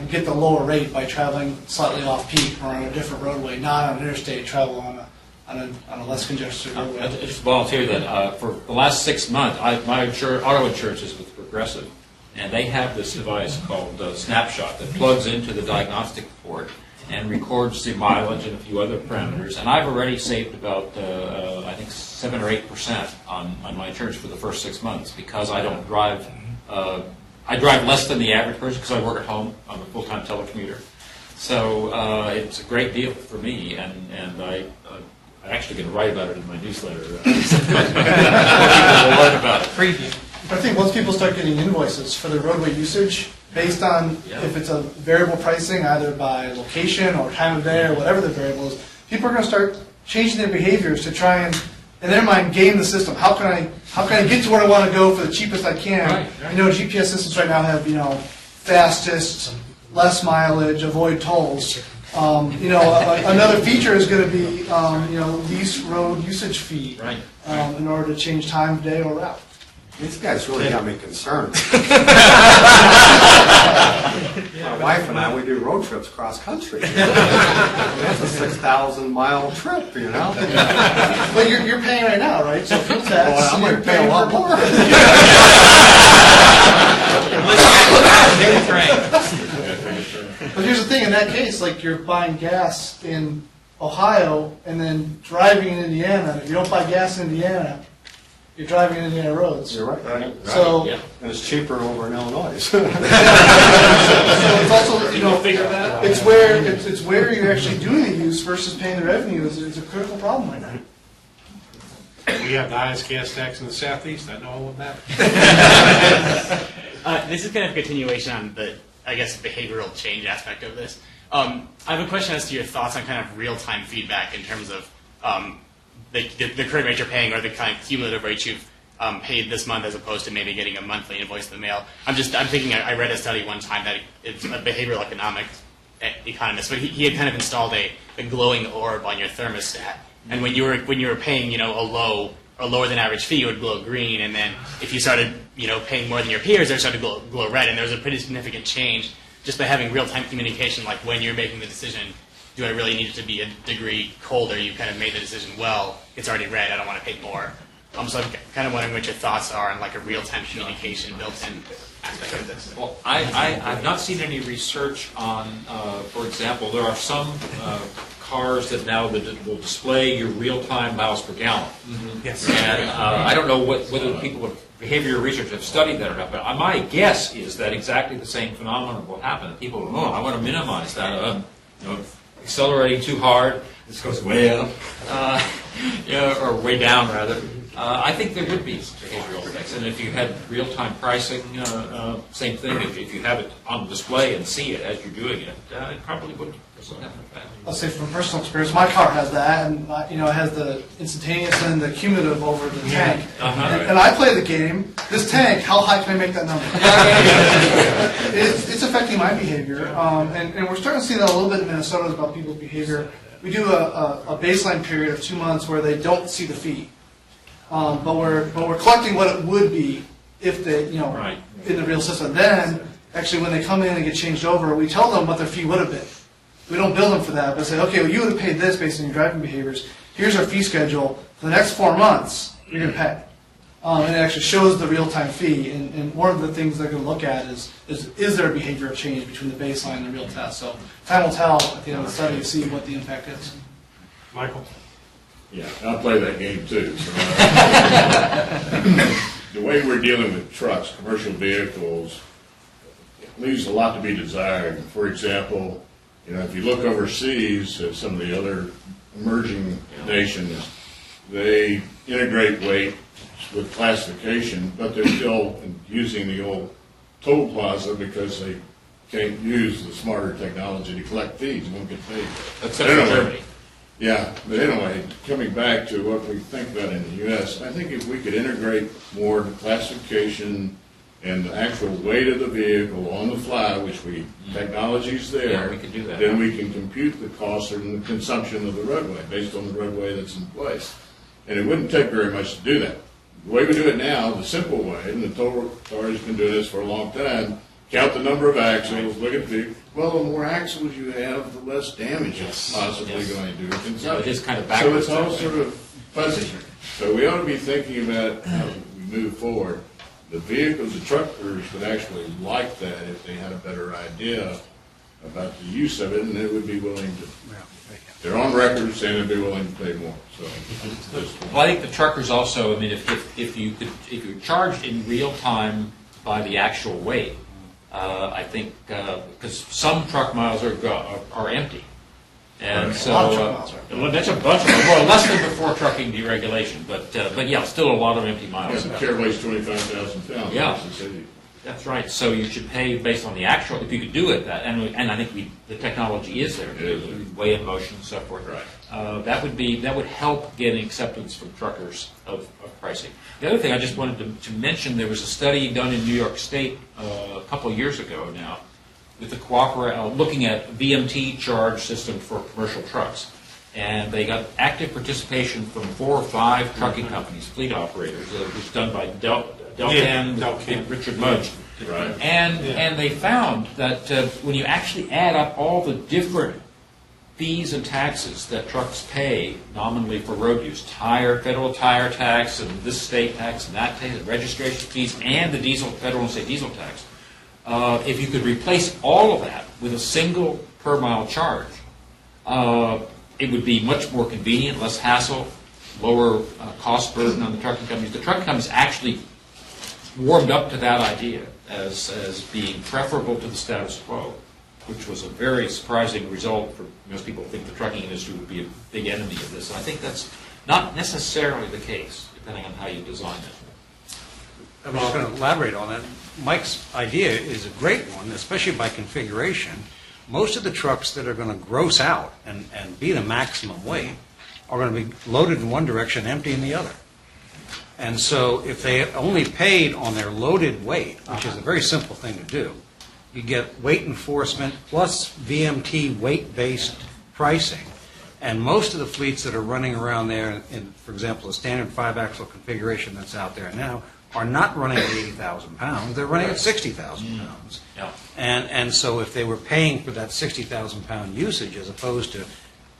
get the lower rate by traveling slightly off peak or on a different roadway, not on an interstate, travel on a less congested roadway? I just volunteer that for the last 6 months, my auto insurance is with Progressive, and they have this device called Snapshot that plugs into the diagnostic port and records the mileage and a few other parameters. And I've already saved about, I think, 7 or 8% on my insurance for the first 6 months because I don't drive. I drive less than the average person because I work at home. I'm a full-time telecommuter. So it's a great deal for me, and I'm actually going to write about it in my newsletter. People will learn about it. Preview. I think once people start getting invoices for their roadway usage, based on if it's a variable pricing, either by location or time of day or whatever the variable is, people are going to start changing their behaviors to try and, in their mind, game the system. How can I get to where I want to go for the cheapest I can? Right. GPS systems right now have fastest, less mileage, avoid tolls. Another feature is going to be lease road usage fee in order to change time of day or route. These guys really got me concerned. My wife and I, we do road trips cross country. That's a 6,000-mile trip, But you're paying right now, right? So fuel tax. I'm going to pay a lot more. But here's the thing, and that case, like you're buying gas in Ohio and then driving in Indiana. If you don't buy gas in Indiana, you're driving in Indiana roads. You're right. So, And it's cheaper over in Illinois. so it's also, it's where you're actually doing the use versus paying the revenue is a critical problem right now. We have the highest gas tax in the southeast. I know all of that. This is kind of a continuation on the, I guess, behavioral change aspect of this. I have a question as to your thoughts on kind of real-time feedback in terms of the current rate you're paying or the kind of cumulative rate you've paid this month as opposed to maybe getting a monthly invoice in the mail. I'm thinking, I read a study one time that it's a behavioral economics economist, but he had kind of installed a glowing orb on your thermostat. And when you were paying, a lower than average fee, it would glow green, and then if you started, paying more than your peers, it started to glow red, and there was a pretty significant change just by having real-time communication, like when you're making the decision, do I really need it to be a degree colder? You kind of made the decision, well, it's already red, I don't want to pay more. So I'm kind of wondering what your thoughts are on like a real-time communication built-in aspect of this. Well, I've not seen any research on, for example, there are some cars that now will display your real-time miles per gallon. Mm-hmm. Yes. And I don't know whether people with behavioral research have studied that or not, but my guess is that exactly the same phenomenon will happen. People will, I want to minimize that. Accelerating too hard, this goes way up, or way down rather. I think there would be behavioral effects, and if you had real-time pricing, same thing. If you have it on display and see it as you're doing it, it probably would have an effect. I'll say from personal experience, my car has that, and it has the instantaneous and the cumulative over the tank. And I play the game. This tank, how high can I make that number? It's affecting my behavior, and we're starting to see that a little bit in Minnesota about people's behavior. We do a baseline period of 2 months where they don't see the fee. But we're collecting what it would be if they, in the real system. Then, actually, when they come in and get changed over, we tell them what their fee would have been. We don't bill them for that, but say, okay, well, you would have paid this based on your driving behaviors. Here's our fee schedule. For the next 4 months, you're going to pay. And it actually shows the real-time fee. And one of the things they're going to look at is there a behavioral change between the baseline and the real test. So time will tell at the end of the study to see what the impact is. Michael? Yeah, I play that game too. So, the way we're dealing with trucks, commercial vehicles, leaves a lot to be desired. For example, if you look overseas at some of the other emerging nations, they integrate weight with classification, but they're still using the old toll plaza because they can't use the smarter technology to collect fees. They won't get paid. That's Germany. Yeah, but anyway, coming back to what we think about in the U.S., I think if we could integrate more classification and the actual weight of the vehicle on the fly, which technology's there, we could do that. Then we can compute the cost and the consumption of the roadway based on the roadway that's in place. And it wouldn't take very much to do that. The way we do it now, the simple way, and the toll authority's been doing this for a long time, count the number of axles, look at the the more axles you have, the less damage it's possibly going to do to consumption. It is kind of So backwards. it's all sort of fuzzy. So we ought to be thinking about how we move forward. The vehicles, the truckers would actually like that if they had a better idea about the use of it, and they would be willing to. They're on record saying they'd be willing to pay more. So, well, I think the truckers also. I mean, if you're charged in real time by the actual weight, I think because some truck miles are empty, and so that's a bunch of them. Well, less than before trucking deregulation, but yeah, still a lot of empty miles. the care weighs 25,000 pounds. Yeah. That's right. So you should pay based on the actual. If you could do it, and I think the technology is there to weigh in motion and so forth. Right. That would help getting acceptance from truckers of pricing. The other thing I just wanted to mention, there was a study done in New York State a couple of years ago now, with the looking at VMT charge system for commercial trucks, and they got active participation from 4 or 5 trucking companies, fleet operators. It was done by Delcan and Richard Mudge. Right. And they found that when you actually add up all the different fees and taxes that trucks pay nominally for road use, federal tire tax, and this state tax, and that tax, and registration fees, and the federal and state diesel tax, if you could replace all of that with a single per mile charge. It would be much more convenient, less hassle, lower cost burden on the trucking companies. The trucking companies actually warmed up to that idea as being preferable to the status quo, which was a very surprising result for most people who think the trucking industry would be a big enemy of this. And I think that's not necessarily the case, depending on how you design it. I'm just going to elaborate on that. Mike's idea is a great one, especially by configuration. Most of the trucks that are going to gross out and be the maximum weight are going to be loaded in one direction, empty in the other. And so if they only paid on their loaded weight, which is a very simple thing to do, you get weight enforcement plus VMT weight-based pricing. And most of the fleets that are running around there, in, for example, a standard 5-axle configuration that's out there now, are not running at 80,000 pounds. They're running at 60,000 pounds. Yeah. And so if they were paying for that 60,000 pound usage as opposed to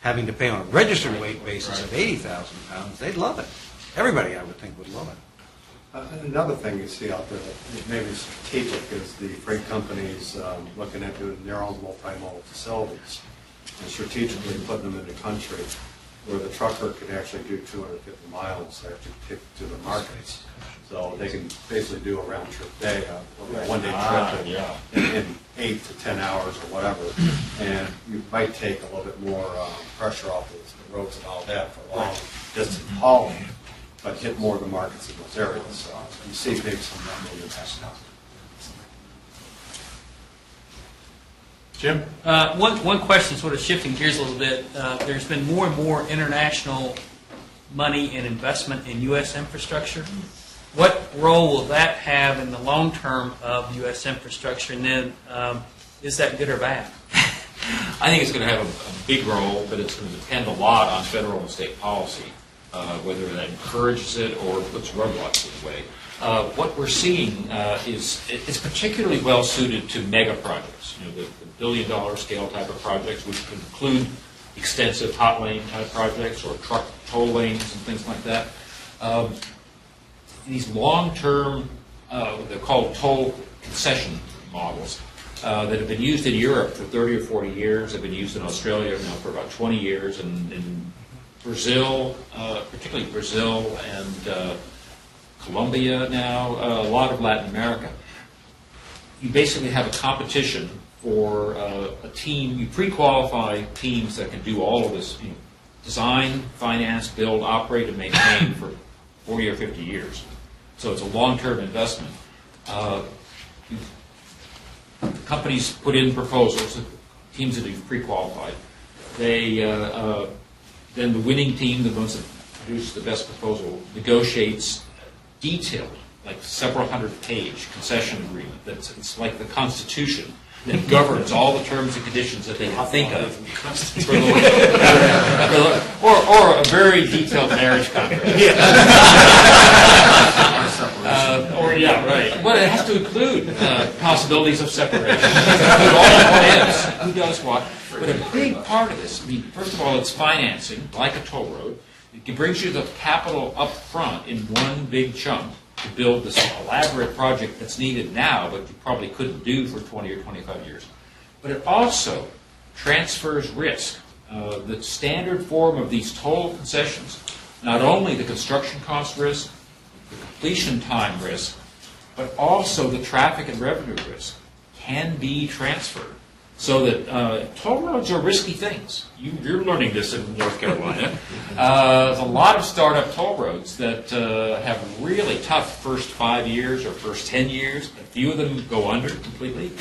having to pay on a registered weight basis of 80,000 pounds, they'd love it. Everybody, I would think, would love it. Another thing you see out there that maybe strategic is the freight companies looking at doing their own multimodal facilities and strategically putting them in the country where the trucker could actually do 250 miles after take to the markets. So they can basically do a round trip day, a one-day trip in 8 to 10 hours or whatever. And you might take a little bit more pressure off the roads and all that for long distance hauling, but hit more of the markets in those areas. So you see maybe some revenue impact now. Jim? One question, sort of shifting gears a little bit. There's been more and more international money and investment in U.S. infrastructure. What role will that have in the long term of U.S. infrastructure? And then, is that good or bad? I think it's going to have a big role, but it's going to depend a lot on federal and state policy, whether that encourages it or puts roadblocks in the way. What we're seeing is it's particularly well suited to mega projects, the billion-dollar scale type of projects, which can include extensive hot lane type projects or truck toll lanes and things like that. These long-term, they're called toll concession models, that have been used in Europe for 30 or 40 years, have been used in Australia now for about 20 years, and in Brazil, particularly Brazil and Colombia now, a lot of Latin America. You basically have a competition for a team. You pre-qualify teams that can do all of this, design, finance, build, operate, and maintain for 40 or 50 years. So it's a long-term investment. Companies put in proposals, teams that you've pre-qualified. They then the winning team, the ones that produce the best proposal, negotiates detailed, like several hundred-page concession agreement. It's like the Constitution that governs all the terms and conditions that they think of, or a very detailed marriage contract. Well, it has to include possibilities of separation. Who does what? But a big part of this, first of all, it's financing, like a toll road. It brings you the capital up front in one big chunk to build this elaborate project that's needed now, but you probably couldn't do for 20 or 25 years. But it also transfers risk. The standard form of these toll concessions, not only the construction cost risk, the completion time risk, but also the traffic and revenue risk can be transferred. So that toll roads are risky things. You're learning this in North Carolina. There's a lot of startup toll roads that have really tough first 5 years or first 10 years. A few of them go under completely.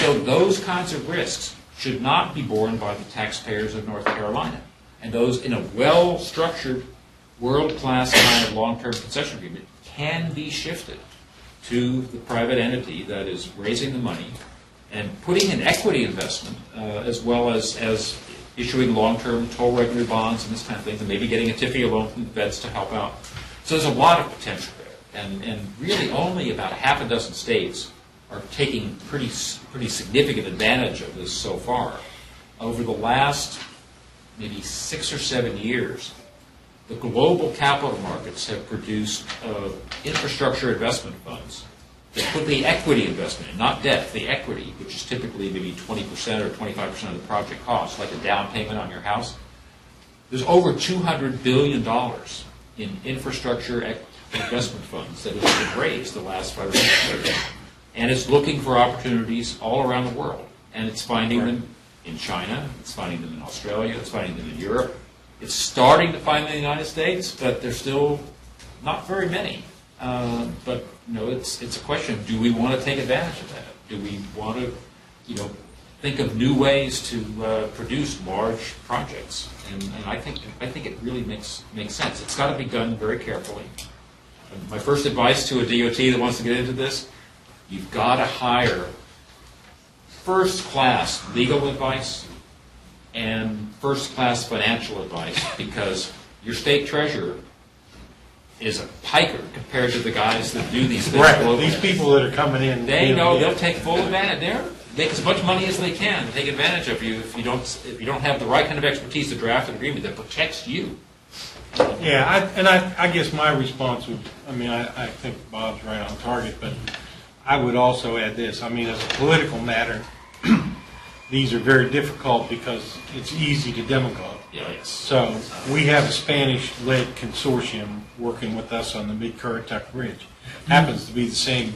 So those kinds of risks should not be borne by the taxpayers of North Carolina. And those in a well-structured, world-class kind of long-term concession agreement can be shifted to the private entity that is raising the money and putting in equity investment, as well as issuing long-term toll revenue bonds and this kind of thing, and maybe getting a TIFIA loan from the feds to help out. So there's a lot of potential there. And really only about half a dozen states are taking pretty significant advantage of this so far. Over the last maybe 6 or 7 years, the global capital markets have produced infrastructure investment funds They put the equity investment in, not debt, the equity, which is typically maybe 20% or 25% of the project cost, like a down payment on your house. There's over $200 billion in infrastructure investment funds that have been raised the last 5 or 6 years. And it's looking for opportunities all around the world. And it's finding them in China, it's finding them in Australia, it's finding them in Europe. It's starting to find them in the United States, but there's still not very many. But it's a question of, do we want to take advantage of that? Do we want to, think of new ways to produce large projects? And I think it really makes sense. It's got to be done very carefully. My first advice to a DOT that wants to get into this: you've got to hire first-class legal advice and first-class financial advice, because your state treasurer is a piker compared to the guys that do these things. Right. These people that are coming in, they know they'll take full advantage. They'll make as much money as they can to take advantage of you if you don't have the right kind of expertise to draft an agreement that protects you. Yeah, I guess my response would, I think Bob's right on target, but I would also add this. As a political matter, these are very difficult because it's easy to demagogue. Yes. So we have a Spanish-led consortium working with us on the Mid-Currituck Bridge. Happens to be the same,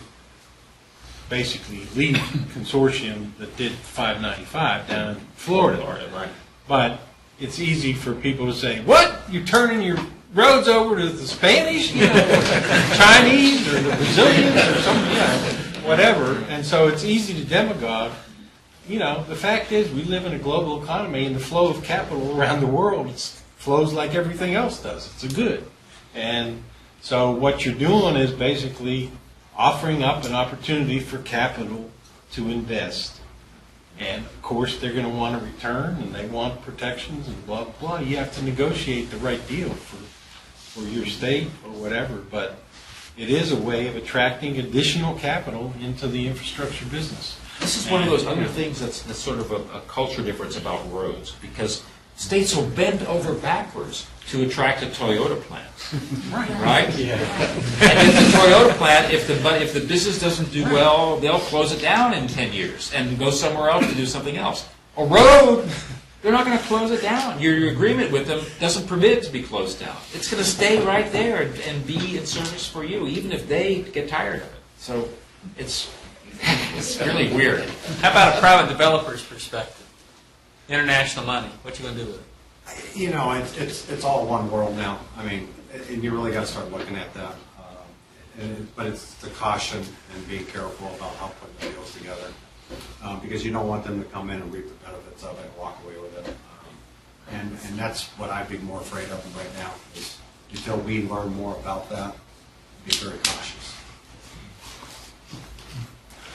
basically, lead consortium that did 595 down in Florida. Right. But it's easy for people to say, what? You're turning your roads over to the Spanish, Chinese, or the Brazilians, or something, whatever. And so it's easy to demagogue. The fact is, we live in a global economy, and the flow of capital around the world flows like everything else does. It's a good. And so what you're doing is basically offering up an opportunity for capital to invest. And, of course, they're going to want a return, and they want protections, and blah, blah, blah. You have to negotiate the right deal for your state or whatever. But it is a way of attracting additional capital into the infrastructure business. This is one of those other things that's sort of a culture difference about roads, because states will bend over backwards to attract a Toyota plant. Right? Yeah. And if the Toyota plant, if the business doesn't do well, they'll close it down in 10 years and go somewhere else to do something else. A road, they're not going to close it down. Your agreement with them doesn't permit it to be closed down. It's going to stay right there and be in service for you, even if they get tired of it. So it's really weird. How about a private developer's perspective? International money. What you going to do with it? It's all one world now. And you really got to start looking at that. But it's the caution and being careful about how putting the deals together, because you don't want them to come in and reap the benefits of it and walk away with it. And that's what I'd be more afraid of right now. Is until we learn more about that, be very cautious.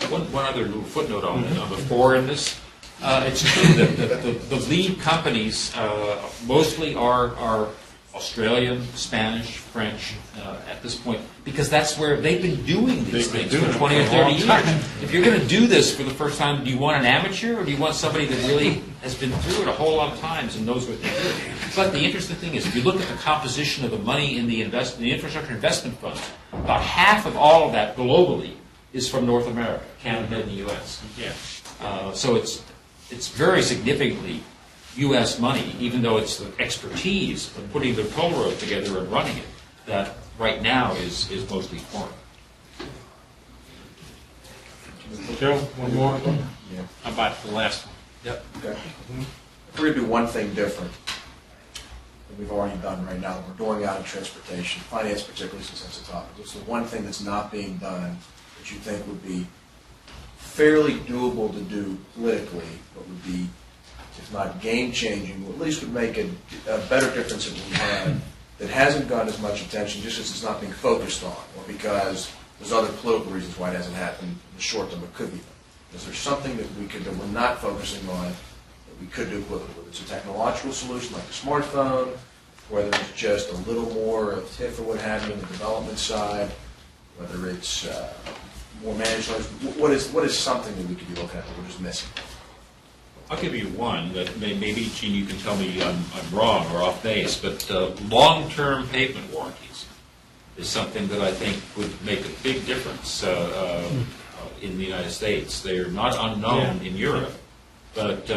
One other little footnote on the four in this. It's true that the lead companies mostly are Australian, Spanish, French at this point, because that's where they've been doing these things for 20 or 30 years. If you're going to do this for the first time, do you want an amateur, or do you want somebody that really has been through it a whole lot of times and knows what they're doing? But the interesting thing is, if you look at the composition of the money in the infrastructure investment funds, about half of all of that globally is from North America, Canada, and the U.S. Yeah. So it's very significantly U.S. money, even though it's the expertise of putting the toll road together and running it that right now is mostly foreign. Joe, one more? Yeah. How about the last one? Yep. Okay. If we're going to do one thing different than we've already done right now, we're doing out of transportation, finance particularly, since that's the topic. What's the one thing that's not being done that you think would be fairly doable to do politically, but would be, if not game-changing, at least would make a better difference than we have, that hasn't gotten as much attention just as it's not being focused on, or because there's other political reasons why it hasn't happened in the short term, but could be. Is there something that we're not focusing on that we could do politically? Whether it's a technological solution like a smartphone, whether it's just a little more of TIF or what have you on the development side, whether it's more management. What is something that we could be looking at that we're just missing? I'll give you one that maybe, Gene, you can tell me I'm wrong or off base, but long-term pavement warranties. is something that I think would make a big difference in the United States. They are not unknown in Europe, but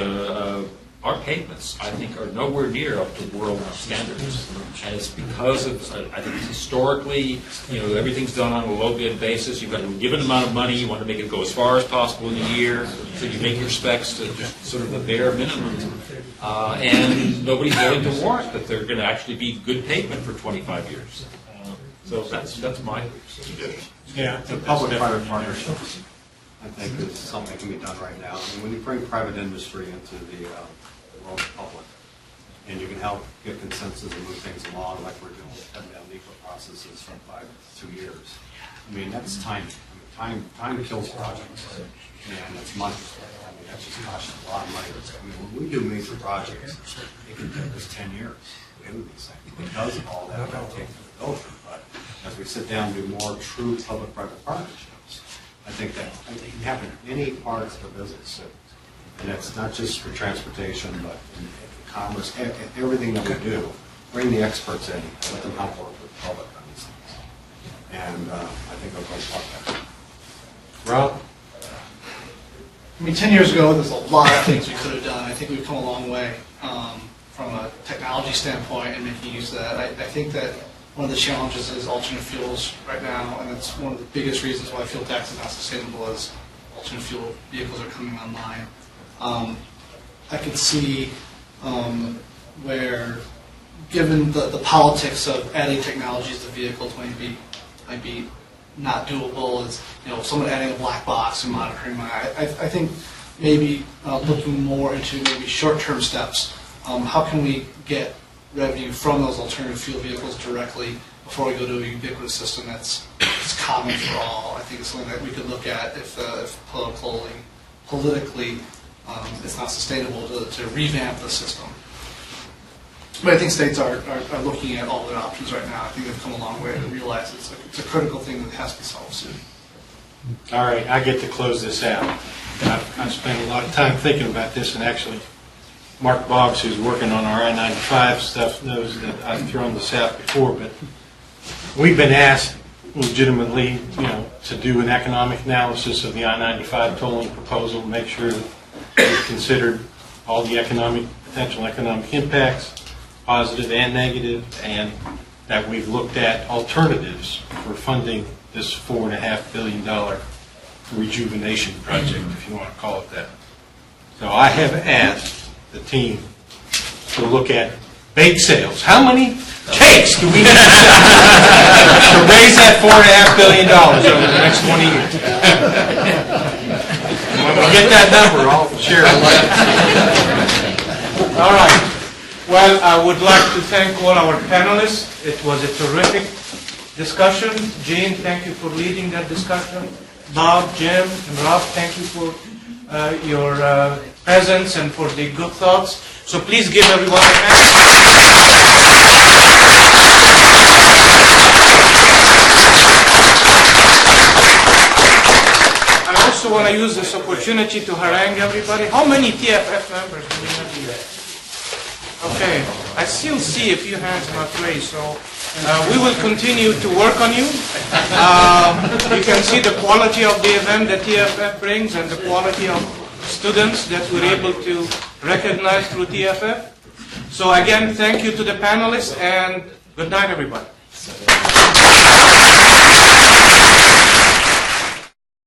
our pavements, I think, are nowhere near up to world standards. And it's because of, I think historically, everything's done on a low bid basis. You've got a given amount of money, you want to make it go as far as possible in a year, so you make your specs to just sort of the bare minimum. And nobody's willing to warrant that they're going to actually be good pavement for 25 years. So that's my suggestion. Yeah, the public-private partnerships, I think, is something that can be done right now. I mean, when you bring private industry into the world public, and you can help get consensus and move things along, like we're doing with NEPA processes from 5 to 2 years. I mean, that's time. I mean, time kills projects, and it's money. I mean, that just costs a lot of money. I mean, when we do major projects, it can take us 10 years to do these things because of all that red tape to go through. But as we sit down and do more true public-private partnerships, I think that you can happen in any parts of the business. And it's not just for transportation, but in commerce, everything that we do, bring the experts in, and let them help work with the public on these things. And I think I'll go talk about that. Rob? I mean, 10 years ago, there's a lot of things we could have done. I think we've come a long way from a technology standpoint and making use of that. I think that one of the challenges is alternate fuels right now, and it's one of the biggest reasons why fuel tax is not sustainable as alternate fuel vehicles are coming online. I could see where, given the politics of adding technologies to vehicles might be not doable, as someone adding a black box and monitoring I think maybe looking more into maybe short-term steps. How can we get revenue from those alternative fuel vehicles directly before we go to a ubiquitous system that's common for all? I think it's something that we could look at if politically it's not sustainable to revamp the system. But I think states are looking at all their options right now. I think they've come a long way to realize it's a critical thing that has to be solved soon. All right, I get to close this out. I've spent a lot of time thinking about this, and actually Mark Boggs, who's working on our I-95 stuff, knows that I've thrown this out before, but we've been asked legitimately, to do an economic analysis of the I-95 tolling proposal, make sure that we've considered all the potential economic impacts, positive and negative, and that we've looked at alternatives for funding this $4.5 billion rejuvenation project, if you want to call it that. So I have asked the team to look at bake sales. How many cakes do we need to raise that $4.5 billion over the next 20 years? And when we get that number, I'll share it later. All right. Well, I would like to thank all our panelists. It was a terrific discussion. Jane, thank you for leading that discussion. Bob, Jim, and Rob, thank you for your presence and for the good thoughts. So please give everyone a hand. I also want to use this opportunity to harangue everybody. How many TFF members do we have here? Okay, I still see a few hands not raised, so we will continue to work on you. You can see the quality of the event that TFF brings and the quality of students that we're able to recognize through TFF. So again, thank you to the panelists, and good night, everybody.